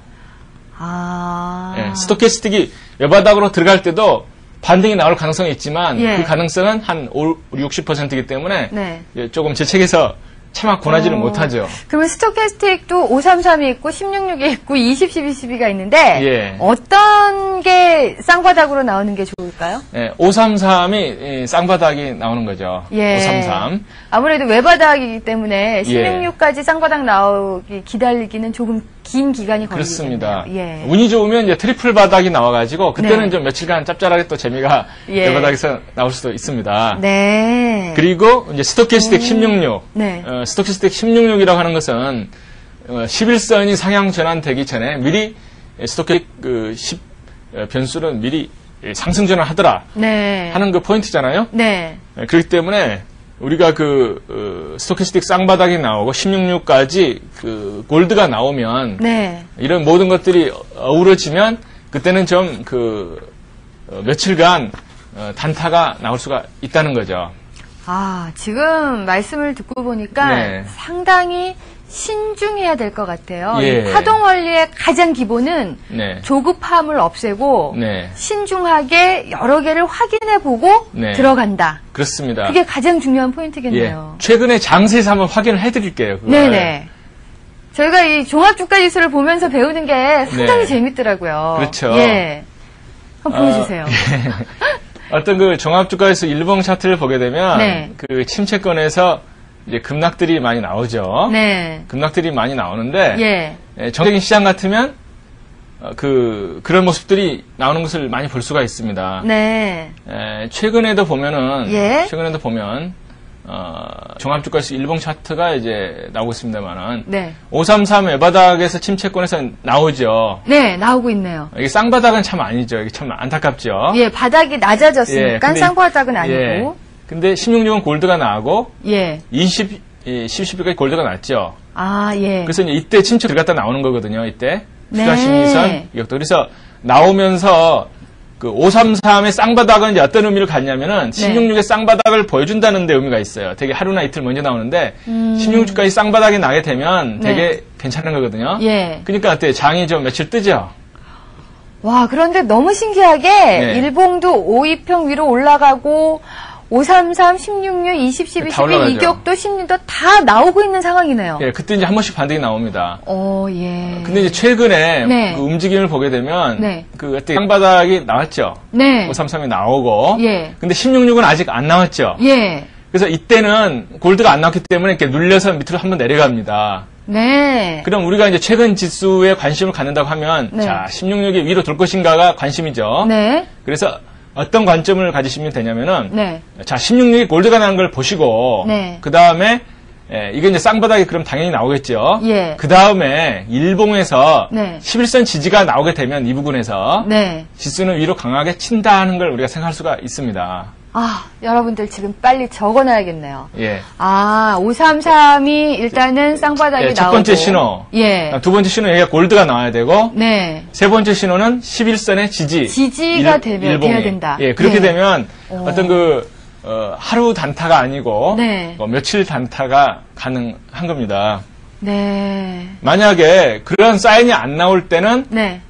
아. 예. 스토캐스틱이 외바닥으로 들어갈 때도 반등이 나올 가능성이 있지만, 예. 그 가능성은 한 60%이기 때문에 네. 조금 제 책에서 차마 권하지는 못하죠. 그러면 스토캐스틱도 533이 있고 166이 있고 20, 12, 12가 있는데 예. 어떤 게 쌍바닥으로 나오는 게 좋을까요? 예, 533이 쌍바닥이 나오는 거죠. 예. 533. 아무래도 외바닥이기 때문에 166까지 쌍바닥 나오기 기다리기는 조금 긴 기간이 걸리겠네요. 그렇습니다. 예. 운이 좋으면 이제 트리플 바닥이 나와가지고 그때는 네. 좀 며칠간 짭짤하게 또 재미가 예. 외바닥에서 나올 수도 있습니다. 네. 그리고 이제 스토캐스틱 166. 네. 스토캐스틱 166이라고 하는 것은 11선이 상향 전환되기 전에 미리 스토캐스틱 10 변수는 미리 상승 전환하더라 네. 하는 그 포인트잖아요. 네. 그렇기 때문에 우리가 스토캐스틱 쌍바닥이 나오고 166까지 골드가 나오면 네. 이런 모든 것들이 어우러지면 그때는 좀 며칠간 단타가 나올 수가 있다는 거죠. 아, 지금 말씀을 듣고 보니까 네. 상당히 신중해야 될 것 같아요. 예. 이 파동 원리의 가장 기본은 네. 조급함을 없애고 네. 신중하게 여러 개를 확인해보고 네. 들어간다. 그렇습니다. 그게 가장 중요한 포인트겠네요. 예. 최근에 장세에서 한번 확인을 해드릴게요. 그걸. 네네. 저희가 이 종합주가지수를 보면서 배우는 게 상당히 네. 재밌더라고요. 그렇죠. 예. 한번 보여주세요. 어떤 종합주가지수 일봉 차트를 보게 되면 네. 침체권에서 이제 급락들이 많이 나오죠. 네. 급락들이 많이 나오는데 예. 정적인 시장 같으면 그런 모습들이 나오는 것을 많이 볼 수가 있습니다. 네. 최근에도 보면 종합주가지수 일봉 차트가 이제 나오고 있습니다만은 네. 533 외바닥에서 침체권에서 나오죠. 네, 나오고 있네요. 이게 쌍바닥은 참 아니죠. 이게 참 안타깝죠. 예, 바닥이 낮아졌으니까 예, 쌍바닥은 아니고. 예. 근데 16은 골드가 나오고 예. 10까지 골드가 났죠. 아, 예. 그래서 이때 침체 들어갔다 나오는 거거든요. 이때 네. 투자 심리선 이것도 그래서 나오면서 533의 쌍바닥은 이제 어떤 의미를 갖냐면은 16의 쌍바닥을 보여준다는 데 의미가 있어요. 되게 하루나 이틀 먼저 나오는데 16주까지 쌍바닥이 나게 되면 되게 괜찮은 거거든요. 예. 그러니까 어때요? 장이 좀 며칠 뜨죠. 와, 그런데 너무 신기하게 네. 일봉도 520평 위로 올라가고 533, 166, 20, 12, 다 12, 올라가죠. 이격도, 심리도 다 나오고 있는 상황이네요. 예, 그때 이제 한 번씩 반등이 나옵니다. 예. 근데 이제 최근에 네. 움직임을 보게 되면 네. 어때 쌍바닥이 나왔죠. 네. 533이 나오고 예. 근데 166은 아직 안 나왔죠. 예. 그래서 이때는 골드가 안 나왔기 때문에 이렇게 눌려서 밑으로 한번 내려갑니다. 네. 그럼 우리가 이제 최근 지수에 관심을 갖는다고 하면 네. 자, 166이 위로 돌 것인가가 관심이죠. 네. 그래서 어떤 관점을 가지시면 되냐면은 네. 자, 16이 골드가 나는 걸 보시고 네. 그다음에 이게 이제 쌍바닥이 그럼 당연히 나오겠죠. 예. 그다음에 일봉에서 네. 11선 지지가 나오게 되면 이 부분에서 네. 지수는 위로 강하게 친다는 걸 우리가 생각할 수가 있습니다. 아, 여러분들 지금 빨리 적어놔야겠네요. 예. 533이 일단은 쌍바닥이 나오고. 첫 번째 신호. 예. 두 번째 신호 여기가 골드가 나와야 되고. 네. 세 번째 신호는 11선의 지지가 돼야 된다. 예, 그렇게 네. 되면 어떤 하루 단타가 아니고 네. 며칠 단타가 가능한 겁니다. 네. 만약에 그런 사인이 안 나올 때는 네.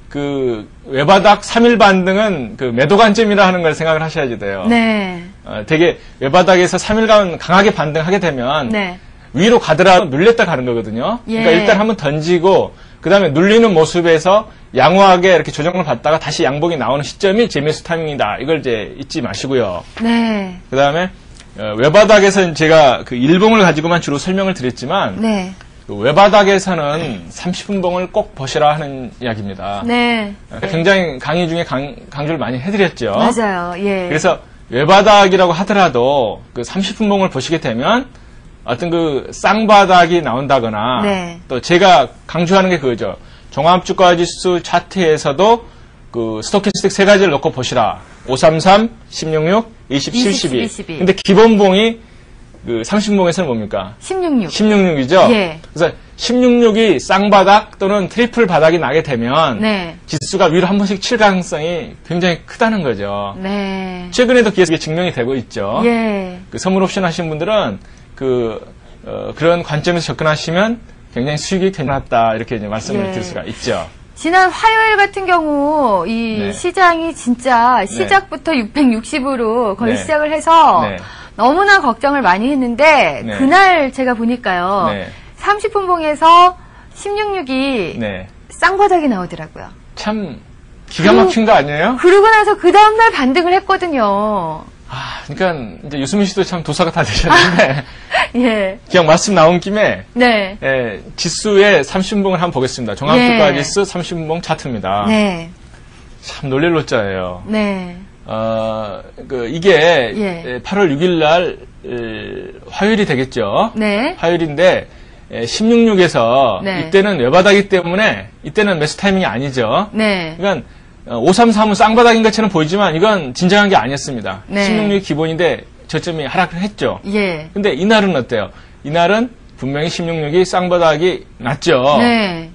외바닥 3일 반등은 매도 관점이라 하는 걸 생각을 하셔야지 돼요. 네. 되게 외바닥에서 3일간 강하게 반등하게 되면 네. 위로 가더라도 눌렸다 가는 거거든요. 예. 그러니까 일단 한번 던지고 그 다음에 눌리는 모습에서 양호하게 이렇게 조정을 받다가 다시 양봉이 나오는 시점이 재매수 타이밍이다. 이걸 이제 잊지 마시고요. 네. 그 다음에 외바닥에서 제가 일봉을 가지고만 주로 설명을 드렸지만 네. 그 외바닥에서는 30분봉을 꼭 보시라 하는 이야기입니다. 네. 굉장히 강의 중에 강조를 많이 해드렸죠. 맞아요. 예. 그래서 외바닥이라고 하더라도 그 30분봉을 보시게 되면 어떤 그 쌍바닥이 나온다거나 네. 또 제가 강조하는 게 그거죠. 종합주가지수 차트에서도 그 스토캐스틱 세 가지를 놓고 보시라. 533, 166, 20, 72. 근데 기본봉이 그 30봉에서는 뭡니까? 166. 166이죠? 예. 그래서 166이 쌍바닥 또는 트리플 바닥이 나게 되면 네. 지수가 위로 한 번씩 칠 가능성이 굉장히 크다는 거죠. 네. 최근에도 계속 증명이 되고 있죠. 예. 그 선물 옵션 하신 분들은 그런 관점에서 접근하시면 굉장히 수익이 괜찮았다 이렇게 이제 말씀을 드릴 수가 있죠. 지난 화요일 같은 경우 이 네. 시장이 진짜 시작부터 네. 660으로 거의 네. 시작을 해서 네. 너무나 걱정을 많이 했는데 네. 그날 제가 보니까요. 네. 30분봉에서 166이 네. 쌍바닥이 나오더라고요. 참 기가 막힌 거 아니에요? 그러고 나서 그 다음날 반등을 했거든요. 그러니까 이제 유수민 씨도 참 도사가 다 되셨는데 예. 그냥 말씀 나온 김에 네. 지수의 30분봉을 한번 보겠습니다. 종합주가지수 30분봉 차트입니다. 네. 참 놀랄 노자예요. 네. 이게 8월 6일 날 화요일이 되겠죠. 네. 화요일인데 166에서 네. 이때는 외바닥이기 때문에 이때는 매수 타이밍이 아니죠. 네. 그러니까 533은 쌍바닥인 것처럼 보이지만 이건 진정한 게 아니었습니다. 네. 16이 기본인데 저점이 하락을 했죠. 예. 근데 이날은 어때요? 이날은 분명히 16이 쌍바닥이 났죠. 네.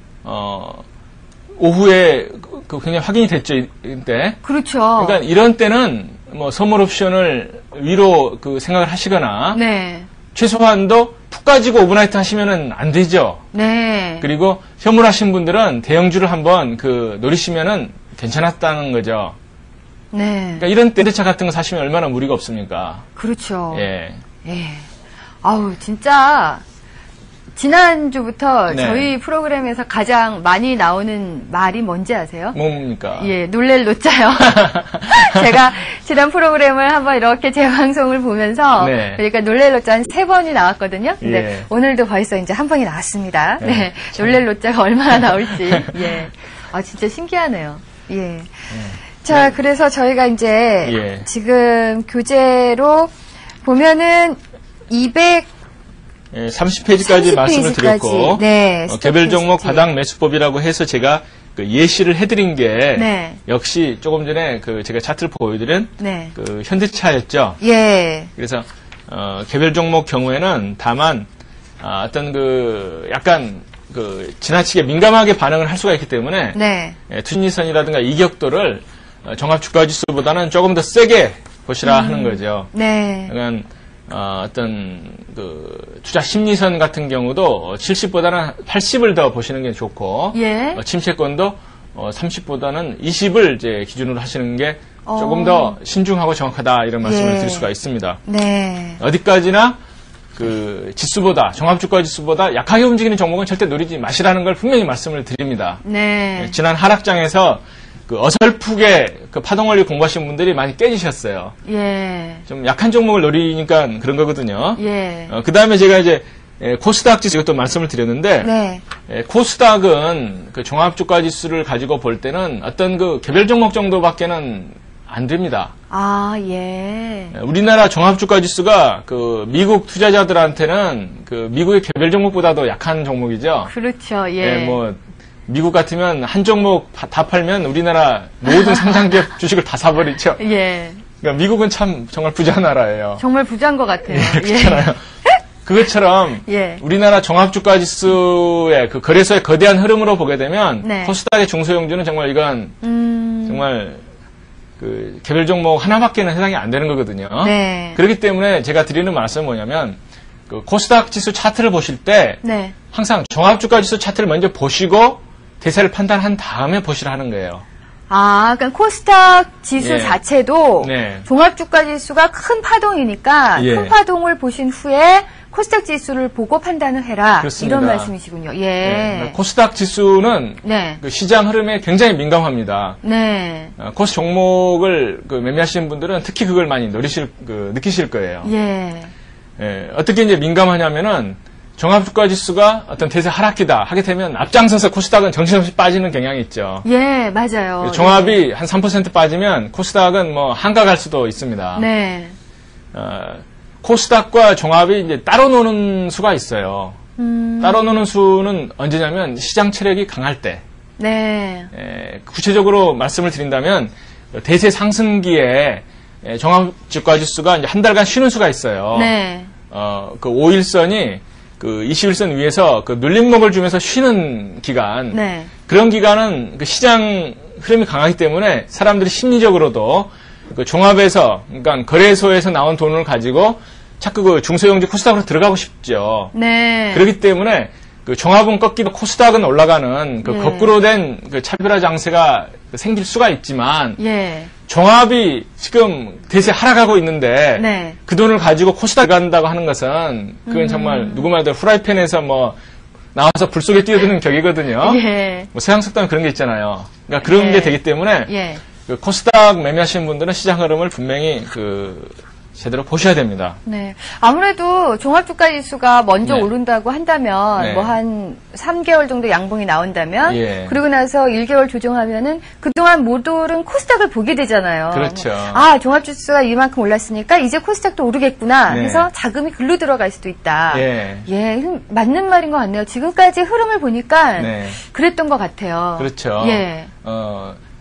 오후에 굉장히 확인이 됐죠, 이때. 그렇죠. 그러니까 이런 때는 뭐 선물 옵션을 위로 생각을 하시거나 네. 최소한도 푹 가지고 오버나이트 하시면은 안 되죠. 네. 그리고 현물하신 분들은 대형주를 한번 노리시면은 괜찮았다는 거죠. 네. 그러니까 이런 때 차 같은 거 사시면 얼마나 무리가 없습니까? 그렇죠. 예. 예. 아우, 진짜, 지난주부터 네. 저희 프로그램에서 가장 많이 나오는 말이 뭔지 아세요? 뭡니까? 예, 놀랄 노자요. 제가 지난 프로그램을 한번 이렇게 재방송을 보면서, 네. 그러니까 놀랄 노자 한 3번이 나왔거든요. 근데 예. 오늘도 벌써 이제 한 번이 나왔습니다. 네. 놀랄 노자가 얼마나 나올지. 예. 진짜 신기하네요. 예. 자, 네. 그래서 저희가 이제 지금 교재로 보면은 30페이지까지 말씀을 드렸고 네, 개별 종목 바닥 매수법이라고 해서 제가 예시를 해드린 게 네. 역시 조금 전에 제가 차트를 보여드린 네. 현대차였죠. 예. 그래서 개별 종목 경우에는 다만 어떤 약간 지나치게 민감하게 반응을 할 수가 있기 때문에 네. 투심리선이라든가 이격도를 종합주가지수보다는 조금 더 세게 보시라 하는 거죠. 네. 그러니까 어떤 투자 심리선 같은 경우도 70보다는 80을 더 보시는 게 좋고 예. 침체권도 30보다는 20을 이제 기준으로 하시는 게 조금 더 신중하고 정확하다 이런 말씀을 드릴 수가 있습니다. 네. 어디까지나 지수보다 종합주가 지수보다 약하게 움직이는 종목은 절대 노리지 마시라는 걸 분명히 말씀을 드립니다. 네. 지난 하락장에서 어설프게 파동 원리 공부하신 분들이 많이 깨지셨어요. 예. 좀 약한 종목을 노리니까 그런 거거든요. 예. 그 다음에 제가 이제 코스닥 지수 이것도 말씀을 드렸는데, 네. 코스닥은 종합주가 지수를 가지고 볼 때는 어떤 개별 종목 정도밖에는 안 됩니다. 예. 우리나라 종합주가 지수가 미국 투자자들한테는 미국의 개별 종목보다도 약한 종목이죠. 그렇죠. 예. 미국 같으면 한 종목 다 팔면 우리나라 모든 상장기업 주식을 다 사버리죠. 예. 그러니까 미국은 참 정말 부자한 나라예요. 정말 부자인 것 같아요. 그렇잖아요. 그것처럼 우리나라 종합주가지수의 거래소의 거대한 흐름으로 보게 되면 코스닥의 중소형주는 정말 이건 정말 개별 종목 하나밖에는 해당이 안 되는 거거든요. 네. 그렇기 때문에 제가 드리는 말씀은 뭐냐면 코스닥 지수 차트를 보실 때 항상 종합주가지수 차트를 먼저 보시고 대세를 판단한 다음에 보시라 하는 거예요. 그러니까 코스닥 지수 자체도 종합주가 지수가 큰 파동이니까 큰 파동을 보신 후에 코스닥 지수를 보고 판단을 해라. 그렇습니다. 이런 말씀이시군요. 예. 코스닥 지수는 시장 흐름에 굉장히 민감합니다. 네. 코스 종목을 매매하시는 분들은 특히 그걸 많이 느끼실 거예요. 예. 어떻게 이제 민감하냐면은 종합주가지수가 어떤 대세 하락기다 하게 되면 앞장서서 코스닥은 정신없이 빠지는 경향이 있죠. 예, 맞아요. 종합이 네. 한 3% 빠지면 코스닥은 뭐 한가갈 수도 있습니다. 네. 코스닥과 종합이 이제 따로 노는 수가 있어요. 따로 노는 수는 언제냐면 시장 체력이 강할 때. 네. 구체적으로 말씀을 드린다면 대세 상승기에 종합주가지수가 이제 한 달간 쉬는 수가 있어요. 네. 그 5일선이 그 21선 위에서 그 눌림목을 주면서 쉬는 기간. 네. 그런 기간은 그 시장 흐름이 강하기 때문에 사람들이 심리적으로도 그 종합에서, 그러니까 거래소에서 나온 돈을 가지고 자꾸 그 중소형주 코스닥으로 들어가고 싶죠. 네. 그렇기 때문에 그 종합은 꺾이고 코스닥은 올라가는 그 거꾸로 된 그 차별화 장세가 생길 수가 있지만 예. 종합이 지금 대세 하락하고 있는데 네. 그 돈을 가지고 코스닥 간다고 하는 것은 그건 정말 누구 말대로 후라이팬에서 뭐 나와서 불 속에 뛰어드는 격이거든요. 예. 뭐 서양석당 그런 게 있잖아요. 그러니까 그런 게 되기 때문에 예. 그 코스닥 매매하시는 분들은 시장 흐름을 분명히 그 제대로 보셔야 됩니다. 네. 아무래도 종합주가지수가 먼저 네. 오른다고 한다면, 네. 뭐 한 3개월 정도 양봉이 나온다면, 예. 그리고 나서 1개월 조정하면은 그동안 못 오른 코스닥을 보게 되잖아요. 그렇죠. 아, 종합지수가 이만큼 올랐으니까 이제 코스닥도 오르겠구나. 네. 해서 자금이 글로 들어갈 수도 있다. 예. 예, 맞는 말인 것 같네요. 지금까지 흐름을 보니까 네. 그랬던 것 같아요. 그렇죠. 예.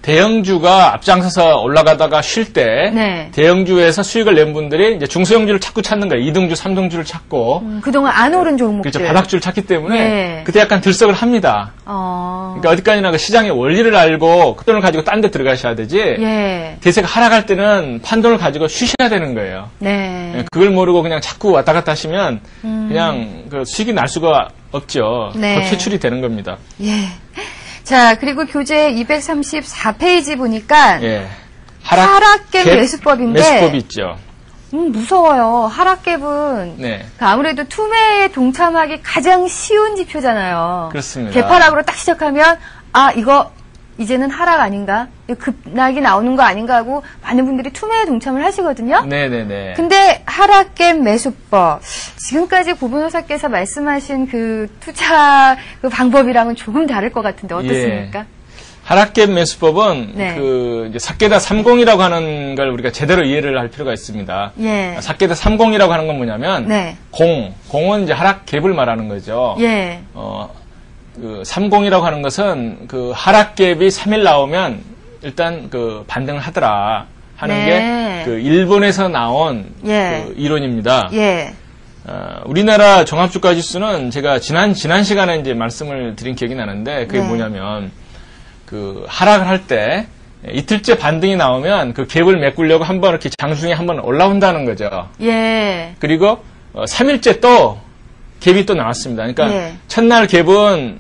대형주가 앞장서서 올라가다가 쉴 때 네. 대형주에서 수익을 낸 분들이 이제 중소형주를 자꾸 찾는 거예요. 2등주, 3등주를 찾고 그동안 안 오른 종목들. 그렇죠. 바닥주를 찾기 때문에 네. 그때 약간 들썩을 합니다. 그러니까 어디까지나 그 시장의 원리를 알고 그 돈을 가지고 딴 데 들어가셔야 되지. 예. 대세가 하락할 때는 판돈을 가지고 쉬셔야 되는 거예요. 네. 그걸 모르고 그냥 자꾸 왔다 갔다 하시면 그냥 그 수익이 날 수가 없죠. 네. 더 퇴출이 되는 겁니다. 예. 자, 그리고 교재 234페이지 보니까 예. 하락갭 매수법인데 매수법이 있죠. 무서워요. 하락갭은 네. 아무래도 투매에 동참하기 가장 쉬운 지표잖아요. 그렇습니다. 개파락으로 딱 시작하면 아, 이거 이제는 하락 아닌가? 급락이 나오는 거 아닌가 하고 많은 분들이 투매에 동참을 하시거든요. 네네네. 근데 하락갭 매수법, 지금까지 고변호사께서 말씀하신 그 투자 그 방법이랑은 조금 다를 것 같은데 어떻습니까? 예. 하락갭 매수법은 네. 그 이제 사케다 30이라고 하는 걸 우리가 제대로 이해를 할 필요가 있습니다. 예. 사케다 30이라고 하는 건 뭐냐면 네. 공은 이제 하락갭을 말하는 거죠. 예. 그 30이라고 하는 것은 그 하락갭이 3일 나오면 일단 그 반등을 하더라 하는 네. 게 그 일본에서 나온 예. 그 이론입니다. 예. 우리나라 종합주가지수는 제가 지난 시간에 이제 말씀을 드린 기억이 나는데 그게 네. 뭐냐면 그 하락을 할 때 이틀째 반등이 나오면 그 갭을 메꾸려고 한번 이렇게 장중에 한번 올라온다는 거죠. 예. 그리고 3일째 또 갭이 또 나왔습니다. 그러니까 예. 첫날 갭은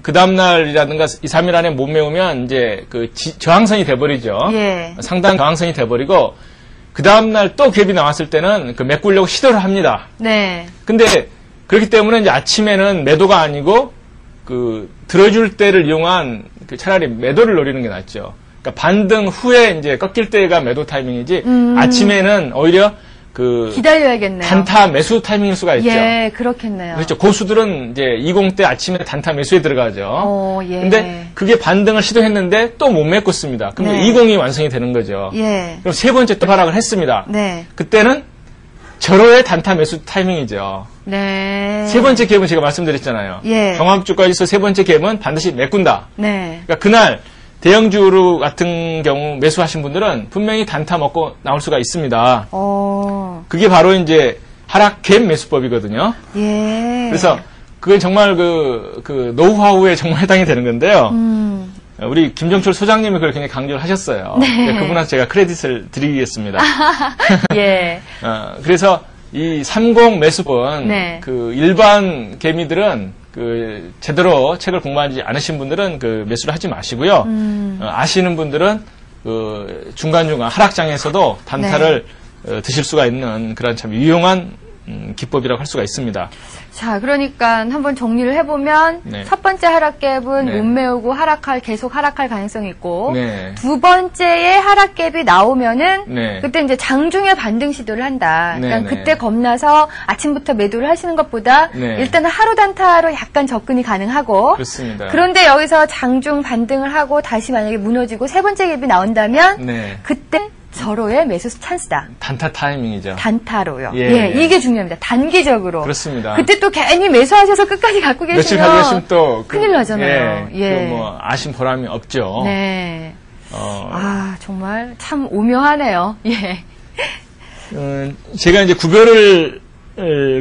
그 다음날이라든가 2, 3일 안에 못 메우면 이제 그 저항선이 돼버리죠. 예. 상당한 저항선이 돼버리고 그 다음날 또 갭이 나왔을 때는 그 메꾸려고 시도를 합니다. 네. 근데 그렇기 때문에 이제 아침에는 매도가 아니고 그 들어줄 때를 이용한 그 차라리 매도를 노리는 게 낫죠. 그러니까 반등 후에 이제 꺾일 때가 매도 타이밍이지 아침에는 오히려 그 기다려야겠네요. 단타 매수 타이밍일 수가 있죠. 예, 그렇겠네요. 그렇죠. 고수들은 이제 20대 아침에 단타 매수에 들어가죠. 예. 근데 그게 반등을 시도했는데 또 못 메꿨습니다. 그럼 네. 20이 완성이 되는 거죠. 예. 그럼 세 번째 또 하락을 했습니다. 네. 그때는 절호의 단타 매수 타이밍이죠. 네. 세 번째 갭은 제가 말씀드렸잖아요. 예. 종합주가지수 세 번째 갭은 반드시 메꾼다. 네. 그러니까 그날 대형주로 같은 경우 매수하신 분들은 분명히 단타 먹고 나올 수가 있습니다. 그게 바로 이제 하락 갭 매수법이거든요. 예. 그래서 그건 정말 그 노하우에 정말 해당이 되는 건데요. 우리 김정철 소장님이 그걸 굉장히 강조를 하셨어요. 네. 그분한테 제가 크레딧을 드리겠습니다. 예. 그래서 이 30 매수법은 네. 그 일반 개미들은 그 제대로 책을 공부하지 않으신 분들은 그 매수를 하지 마시고요. 아시는 분들은 그 중간중간 하락장에서도 단타를 드실 수가 있는 그런 참 유용한 기법이라고 할 수가 있습니다. 자, 그러니까 한번 정리를 해보면 네. 첫 번째 하락갭은 네. 못 메우고 계속 하락할 가능성이 있고 네. 두 번째에 하락갭이 나오면은 네. 그때 이제 장중에 반등 시도를 한다. 네. 그러니까 그때 겁나서 아침부터 매도를 하시는 것보다 네. 일단은 하루 단타로 약간 접근이 가능하고 그렇습니다. 그런데 여기서 장중 반등을 하고 다시 만약에 무너지고 세 번째 갭이 나온다면 네. 그때 절호의 매수 찬스다. 단타 타이밍이죠. 단타로요. 예, 이게 중요합니다. 단기적으로. 그렇습니다. 그때 또 괜히 매수하셔서 끝까지 갖고 계시면 며칠 가고 계시면 또 큰일 나잖아요. 예. 뭐 아쉬운 보람이 없죠. 네. 정말 참 오묘하네요. 예. 제가 이제 구별을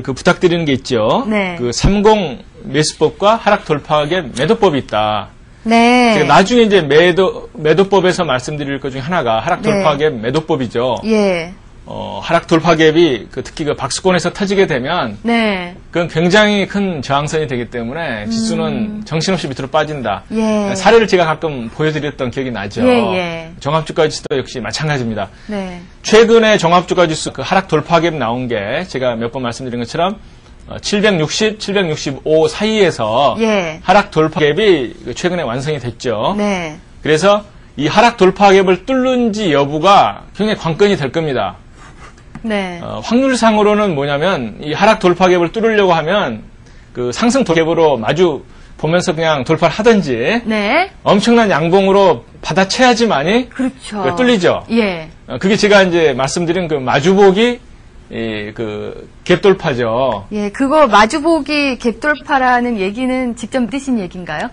부탁드리는 게 있죠. 네. 그 30 매수법과 하락 돌파하게 매도법이 있다. 네. 제가 나중에 이제 매도법에서 말씀드릴 것 중에 하나가 하락 돌파갭 매도법이죠. 예. 하락 돌파갭이 특히 그 박스권에서 터지게 되면 네. 그건 굉장히 큰 저항선이 되기 때문에 지수는 정신없이 밑으로 빠진다. 예. 사례를 제가 가끔 보여드렸던 기억이 나죠. 예. 종합주가 지수도 역시 마찬가지입니다. 네. 최근에 종합주가 지수 그 하락 돌파갭 나온 게 제가 몇 번 말씀드린 것처럼 760, 765 사이에서 예. 하락 돌파갭이 최근에 완성이 됐죠. 네. 그래서 이 하락 돌파갭을 뚫는지 여부가 굉장히 관건이 될 겁니다. 네. 확률상으로는 뭐냐면 이 하락 돌파갭을 뚫으려고 하면 그 상승 돌파갭으로 마주 보면서 그냥 돌파를 하든지 네. 엄청난 양봉으로 받아채야지만이 그렇죠. 뚫리죠. 예. 그게 제가 이제 말씀드린 그 마주보기 그 갭돌파죠. 예, 그거 마주보기 갭돌파라는 얘기는 직접 믿으신 얘기인가요?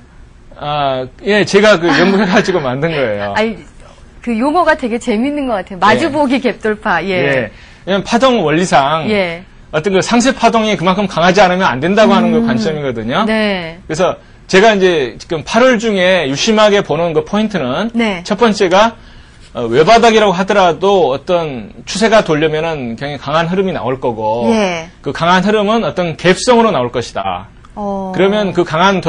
예, 제가 연구해가지고 만든 거예요. 아니, 그 용어가 되게 재밌는 것 같아요. 마주보기 갭돌파. 예. 예. 왜냐면 파동 원리상 예. 어떤 그 상세 파동이 그만큼 강하지 않으면 안 된다고 하는 그 관점이거든요. 네. 그래서 제가 이제 지금 8월 중에 유심하게 보는 그 포인트는 네. 첫 번째가 외바닥이라고 하더라도 어떤 추세가 돌려면은 굉장히 강한 흐름이 나올 거고 예. 그 강한 흐름은 어떤 갭성으로 나올 것이다. 그러면 그 강한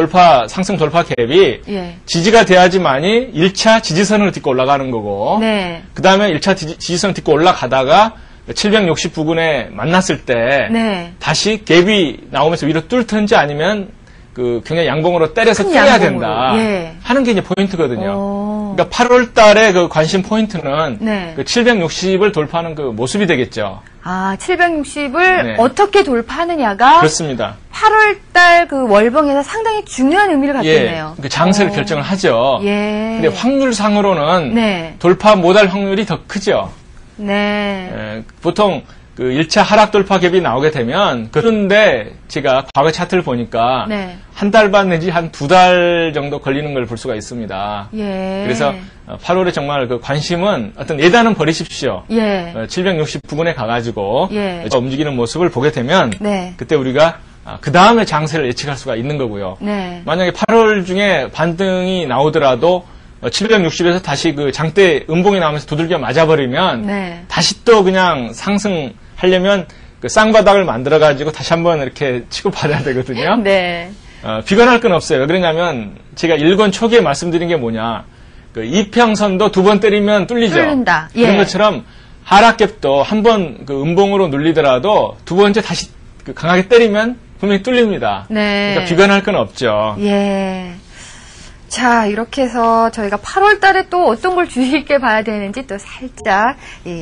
상승 돌파 갭이 예. 지지가 돼야지만이 1차 지지선을 딛고 올라가는 거고 네. 그 다음에 1차 지지선 딛고 올라가다가 760 부근에 만났을 때 네. 다시 갭이 나오면서 위로 뚫든지 아니면 그 굉장히 양봉으로 때려서 뚫어야 된다 예. 하는 게 이제 포인트거든요. 그러니까 8월 달에 그 관심 포인트는 네. 그 760을 돌파하는 그 모습이 되겠죠. 760을 네. 어떻게 돌파하느냐가 그렇습니다. 8월 달 그 월봉에서 상당히 중요한 의미를 갖겠네요. 그 장세를 결정을 하죠. 예. 근데 확률상으로는 네. 돌파 못할 확률이 더 크죠. 네. 보통 그 1차 하락 돌파 갭이 나오게 되면 그런데 제가 과거 차트를 보니까 네. 한 달 반 내지 한 2달 정도 걸리는 걸 볼 수가 있습니다. 예. 그래서 8월에 정말 그 관심은 어떤 예단은 버리십시오. 예. 760 부근에 가가지고 예. 움직이는 모습을 보게 되면 네. 그때 우리가 그 다음에 장세를 예측할 수가 있는 거고요. 네. 만약에 8월 중에 반등이 나오더라도 760에서 다시 그 장대 음봉이 나오면서 두들겨 맞아버리면 네. 다시 또 그냥 상승하려면 그 쌍바닥을 만들어가지고 다시 한번 이렇게 치고받아야 되거든요. 네. 비관할 건 없어요. 왜 그러냐면 제가 일권 초기에 말씀드린 게 뭐냐. 그 이평선도 두 번 때리면 뚫리죠. 뚫린다. 예. 그런 것처럼 하락갭도 한 번 그 음봉으로 눌리더라도 두 번째 다시 그 강하게 때리면 분명히 뚫립니다. 네. 그러니까 비관할 건 없죠. 예. 자, 이렇게 해서 저희가 8월 달에 또 어떤 걸 주의 깊게 봐야 되는지 또 살짝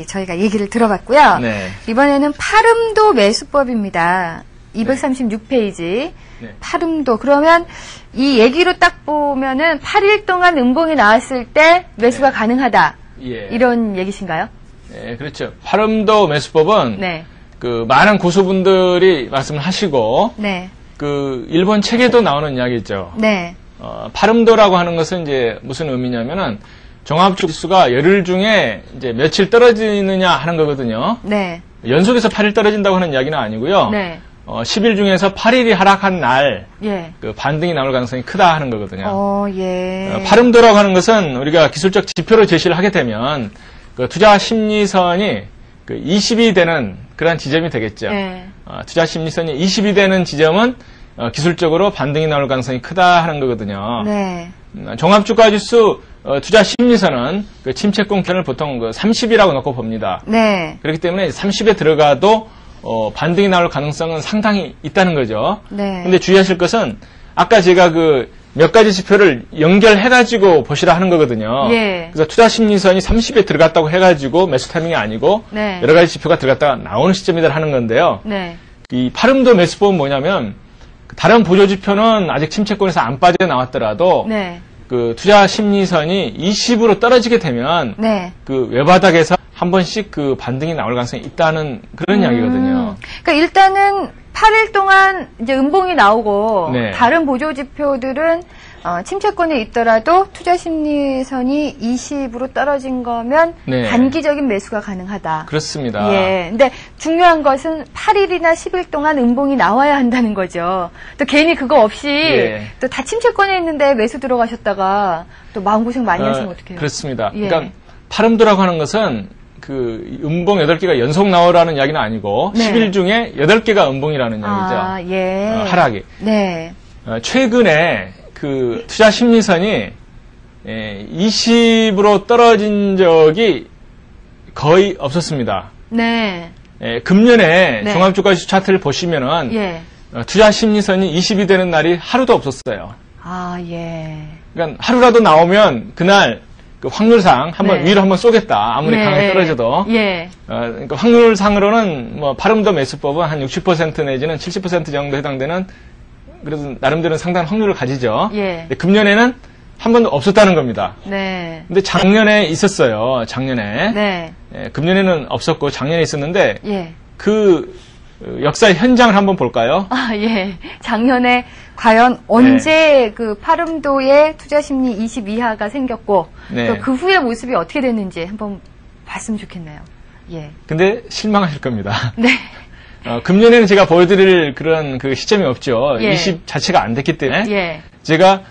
저희가 얘기를 들어봤고요. 네. 이번에는 파름도 매수법입니다. 236페이지. 네. 파름도. 그러면 이 얘기로 딱 보면은 8일 동안 음봉이 나왔을 때 매수가 네. 가능하다. 예. 이런 얘기신가요? 네, 그렇죠. 파름도 매수법은 네. 그 많은 고수분들이 말씀을 하시고 네. 그 일본 책에도 나오는 이야기죠. 네. 파름도라고 하는 것은 이제 무슨 의미냐면은 종합지수가 열흘 중에 이제 며칠 떨어지느냐 하는 거거든요. 네. 연속해서 8일 떨어진다고 하는 이야기는 아니고요. 네. 10일 중에서 8일이 하락한 날, 예. 그 반등이 나올 가능성이 크다 하는 거거든요. 예. 파름도라고 하는 것은 우리가 기술적 지표로 제시를 하게 되면 그 투자 심리선이 그 20이 되는 그런 지점이 되겠죠. 예. 투자 심리선이 20이 되는 지점은 기술적으로 반등이 나올 가능성이 크다 하는 거거든요. 네. 종합주가지수 투자 심리선은 그 침체권 기간을 보통 그 30이라고 놓고 봅니다. 네. 그렇기 때문에 30에 들어가도 반등이 나올 가능성은 상당히 있다는 거죠. 네. 근데 주의하실 것은 아까 제가 몇 가지 지표를 연결해가지고 보시라 하는 거거든요. 예. 그래서 투자 심리선이 30에 들어갔다고 해가지고 매수 타이밍이 아니고 네. 여러 가지 지표가 들어갔다가 나오는 시점이다 하는 건데요. 네. 이 파름도 매수법은 뭐냐면 다른 보조 지표는 아직 침체권에서 안 빠져나왔더라도 네. 그 투자 심리선이 20으로 떨어지게 되면 네. 그 외바닥에서 한 번씩 그 반등이 나올 가능성이 있다는 그런 이야기거든요. 그러니까 일단은 8일 동안 이제 음봉이 나오고 네. 다른 보조 지표들은 침체권에 있더라도 투자 심리선이 20으로 떨어진 거면 네. 단기적인 매수가 가능하다. 그렇습니다. 예. 근데 중요한 것은 8일이나 10일 동안 음봉이 나와야 한다는 거죠. 또 괜히 그거 없이 예. 또 다 침체권에 있는데 매수 들어가셨다가 또 마음고생 많이 하시면 어떡해요? 그렇습니다. 예. 그러니까 파름도라고 하는 것은 그 음봉 8개가 연속 나오라는 이야기는 아니고 네. 10일 중에 8개가 음봉이라는 이야기죠. 아, 예. 하락이. 네. 최근에 그 투자 심리선이 20으로 떨어진 적이 거의 없었습니다. 네. 금년에 네. 종합주가지수 차트를 보시면은 예. 투자 심리선이 20이 되는 날이 하루도 없었어요. 아, 예. 그러니까 하루라도 나오면 그날 그 확률상 한번 네. 위로 한번 쏘겠다. 아무리 네. 강하게 떨어져도. 예. 그러니까 확률상으로는 뭐 파름도 매수법은 한 60% 내지는 70% 정도 해당되는 그래도 나름대로 상당한 확률을 가지죠. 예. 근데 금년에는 한 번도 없었다는 겁니다. 네. 근데 작년에 있었어요. 작년에. 네. 금년에는 없었고 작년에 있었는데 예. 그 역사의 현장을 한번 볼까요? 아, 예. 작년에 과연 언제 그 파름도의 투자 심리 20 이하가 생겼고 네. 또 그 후의 모습이 어떻게 됐는지 한번 봤으면 좋겠네요. 예. 근데 실망하실 겁니다. 네. 금년에는 제가 보여드릴 그런 그 시점이 없죠. 예. 20 자체가 안 됐기 때문에 예. 제가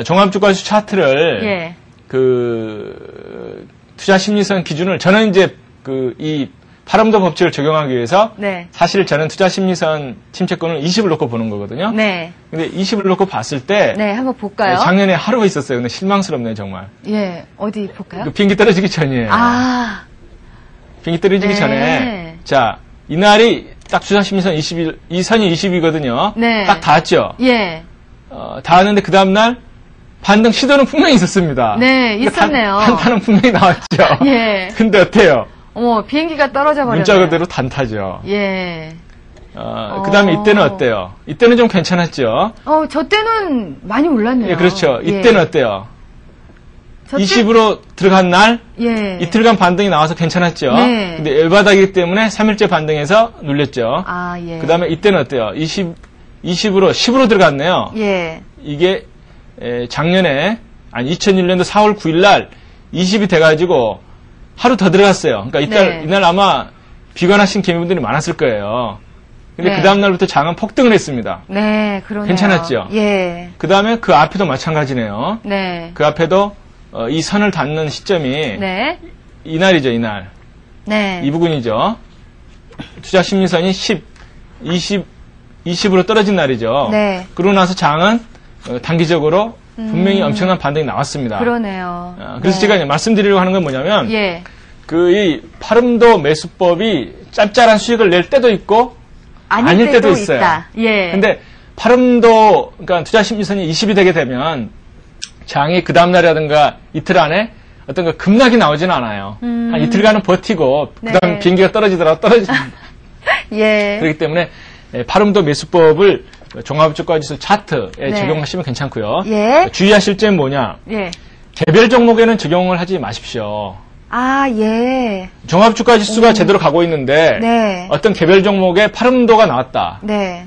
종합주가지수 차트를 예. 그 투자 심리선 기준을 저는 이제 그 이 파름도 법칙을 적용하기 위해서 네. 사실 저는 투자 심리선 침체권을 20을 놓고 보는 거거든요. 네. 근데 20을 놓고 봤을 때 네, 한번 볼까요? 작년에 하루가 있었어요. 근데 실망스럽네요, 정말. 예. 어디 볼까요? 그 비행기 떨어지기 전이에요. 아. 비행기 떨어지기 네. 전에 자, 이날이 딱 투자 심리선 20일, 이 선이 20이거든요. 네. 딱 닿았죠. 예. 닿았는데 그 다음 날 반등 시도는 분명히 있었습니다. 네, 있었네요. 단타는 분명히 나왔죠. 예. 근데 어때요? 어머, 비행기가 떨어져 버렸네요. 문자 그대로 단타죠. 예. 그 다음에 이때는 어때요? 이때는 좀 괜찮았죠. 저 때는 많이 올랐네요. 예, 그렇죠. 이때는 어때요? 저 20으로 들어간 날, 예. 이틀간 반등이 나와서 괜찮았죠. 네. 근데 열바닥이기 때문에 3일째 반등해서 눌렸죠. 아, 예. 그 다음에 이때는 어때요? 20으로, 10으로 들어갔네요. 예. 이게, 작년에, 2001년도 4월 9일 날 20이 돼가지고 하루 더 들어갔어요. 그러니까 이날 아마 비관하신 개미분들이 많았을 거예요. 근데 네. 그 다음날부터 장은 폭등을 했습니다. 네, 그러네요. 괜찮았죠? 예. 그 다음에 그 앞에도 마찬가지네요. 네. 그 앞에도 이 선을 닿는 시점이 네. 이날이죠, 이날. 네. 이 부분이죠. 투자 심리선이 20으로 떨어진 날이죠. 네. 그러고 나서 장은 단기적으로 분명히 엄청난 반등이 나왔습니다. 그러네요. 그래서 네. 제가 이제 말씀드리려고 하는 건 뭐냐면, 예. 이 파름도 매수법이 짭짤한 수익을 낼 때도 있고, 아닐 때도 있어요. 있다. 예. 근데 파름도, 그러니까 투자 심리선이 20이 되게 되면, 장이 그 다음날이라든가 이틀 안에 어떤 그 급락이 나오지는 않아요. 한 이틀간은 버티고, 그 다음 네. 비행기가 떨어지더라도 떨어집니다. 예. 그렇기 때문에, 파름도 매수법을 종합주가지수 차트에 네. 적용하시면 괜찮고요. 예. 주의하실 점은 뭐냐? 예. 개별 종목에는 적용을 하지 마십시오. 아, 예. 종합주가지수가 제대로 가고 있는데 네. 어떤 개별 종목에 파름도가 나왔다. 네.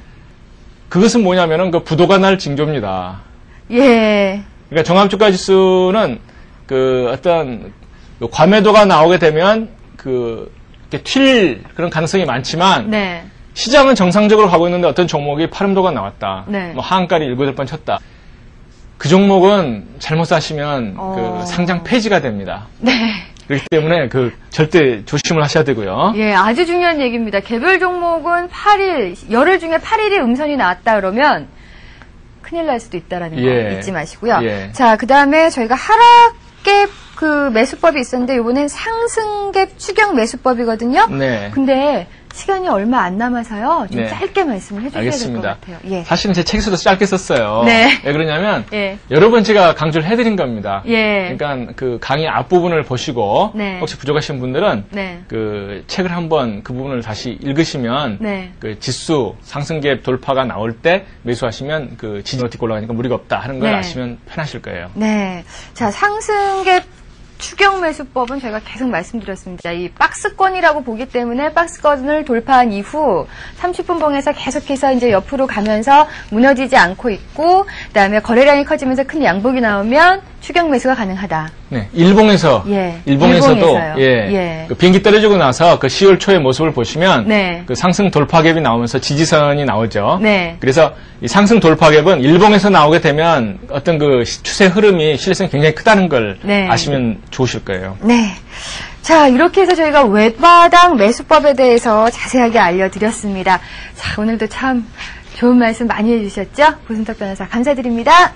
그것은 뭐냐면은 그 부도가 날 징조입니다. 예. 그러니까 종합주가지수는 그 어떤 그 과매도가 나오게 되면 이렇게 튈 그런 가능성이 많지만 네. 시장은 정상적으로 가고 있는데 어떤 종목이 파름도가 나왔다. 네. 뭐 하한가리 7번 쳤다. 그 종목은 잘못 사시면 그 상장 폐지가 됩니다. 네. 그렇기 때문에 절대 조심을 하셔야 되고요. 예, 아주 중요한 얘기입니다. 개별 종목은 8일, 열흘 중에 8일이 음선이 나왔다 그러면 큰일 날 수도 있다라는 거 잊지 마시고요. 예. 자, 그 다음에 저희가 하락의 그 매수법이 있었는데 이번엔 상승갭 추격 매수법이거든요. 네. 근데 시간이 얼마 안 남아서요. 좀 짧게 말씀을 해주셔야 될 것 같아요. 예. 사실은 제 책에서도 짧게 썼어요. 네. 왜 그러냐면 여러 번 제가 강조를 해드린 겁니다. 그러니까 그 강의 앞부분을 보시고 혹시 부족하신 분들은 그 책을 한번 그 부분을 다시 읽으시면 그 지수 상승갭 돌파가 나올 때 매수하시면 그 지지가 딛고 올라가니까 무리가 없다 하는 걸 아시면 편하실 거예요. 네. 자, 상승갭 추격 매수법은 저희가 계속 말씀드렸습니다. 이 박스권이라고 보기 때문에 박스권을 돌파한 이후 30분 봉에서 계속해서 이제 옆으로 가면서 무너지지 않고 있고, 그다음에 거래량이 커지면서 큰 양복이 나오면 추격 매수가 가능하다. 네, 일봉에서도 그 비행기 떨어지고 나서 그 10월 초의 모습을 보시면 그 상승 돌파갭이 나오면서 지지선이 나오죠. 그래서 이 상승 돌파갭은 일봉에서 나오게 되면 어떤 그 추세 흐름이 실내성이 굉장히 크다는 걸 아시면 좋으실 거예요. 네. 자, 이렇게 해서 저희가 외바닥 매수법에 대해서 자세하게 알려드렸습니다. 자, 오늘도 참 좋은 말씀 많이 해주셨죠? 고순탁 변호사 감사드립니다.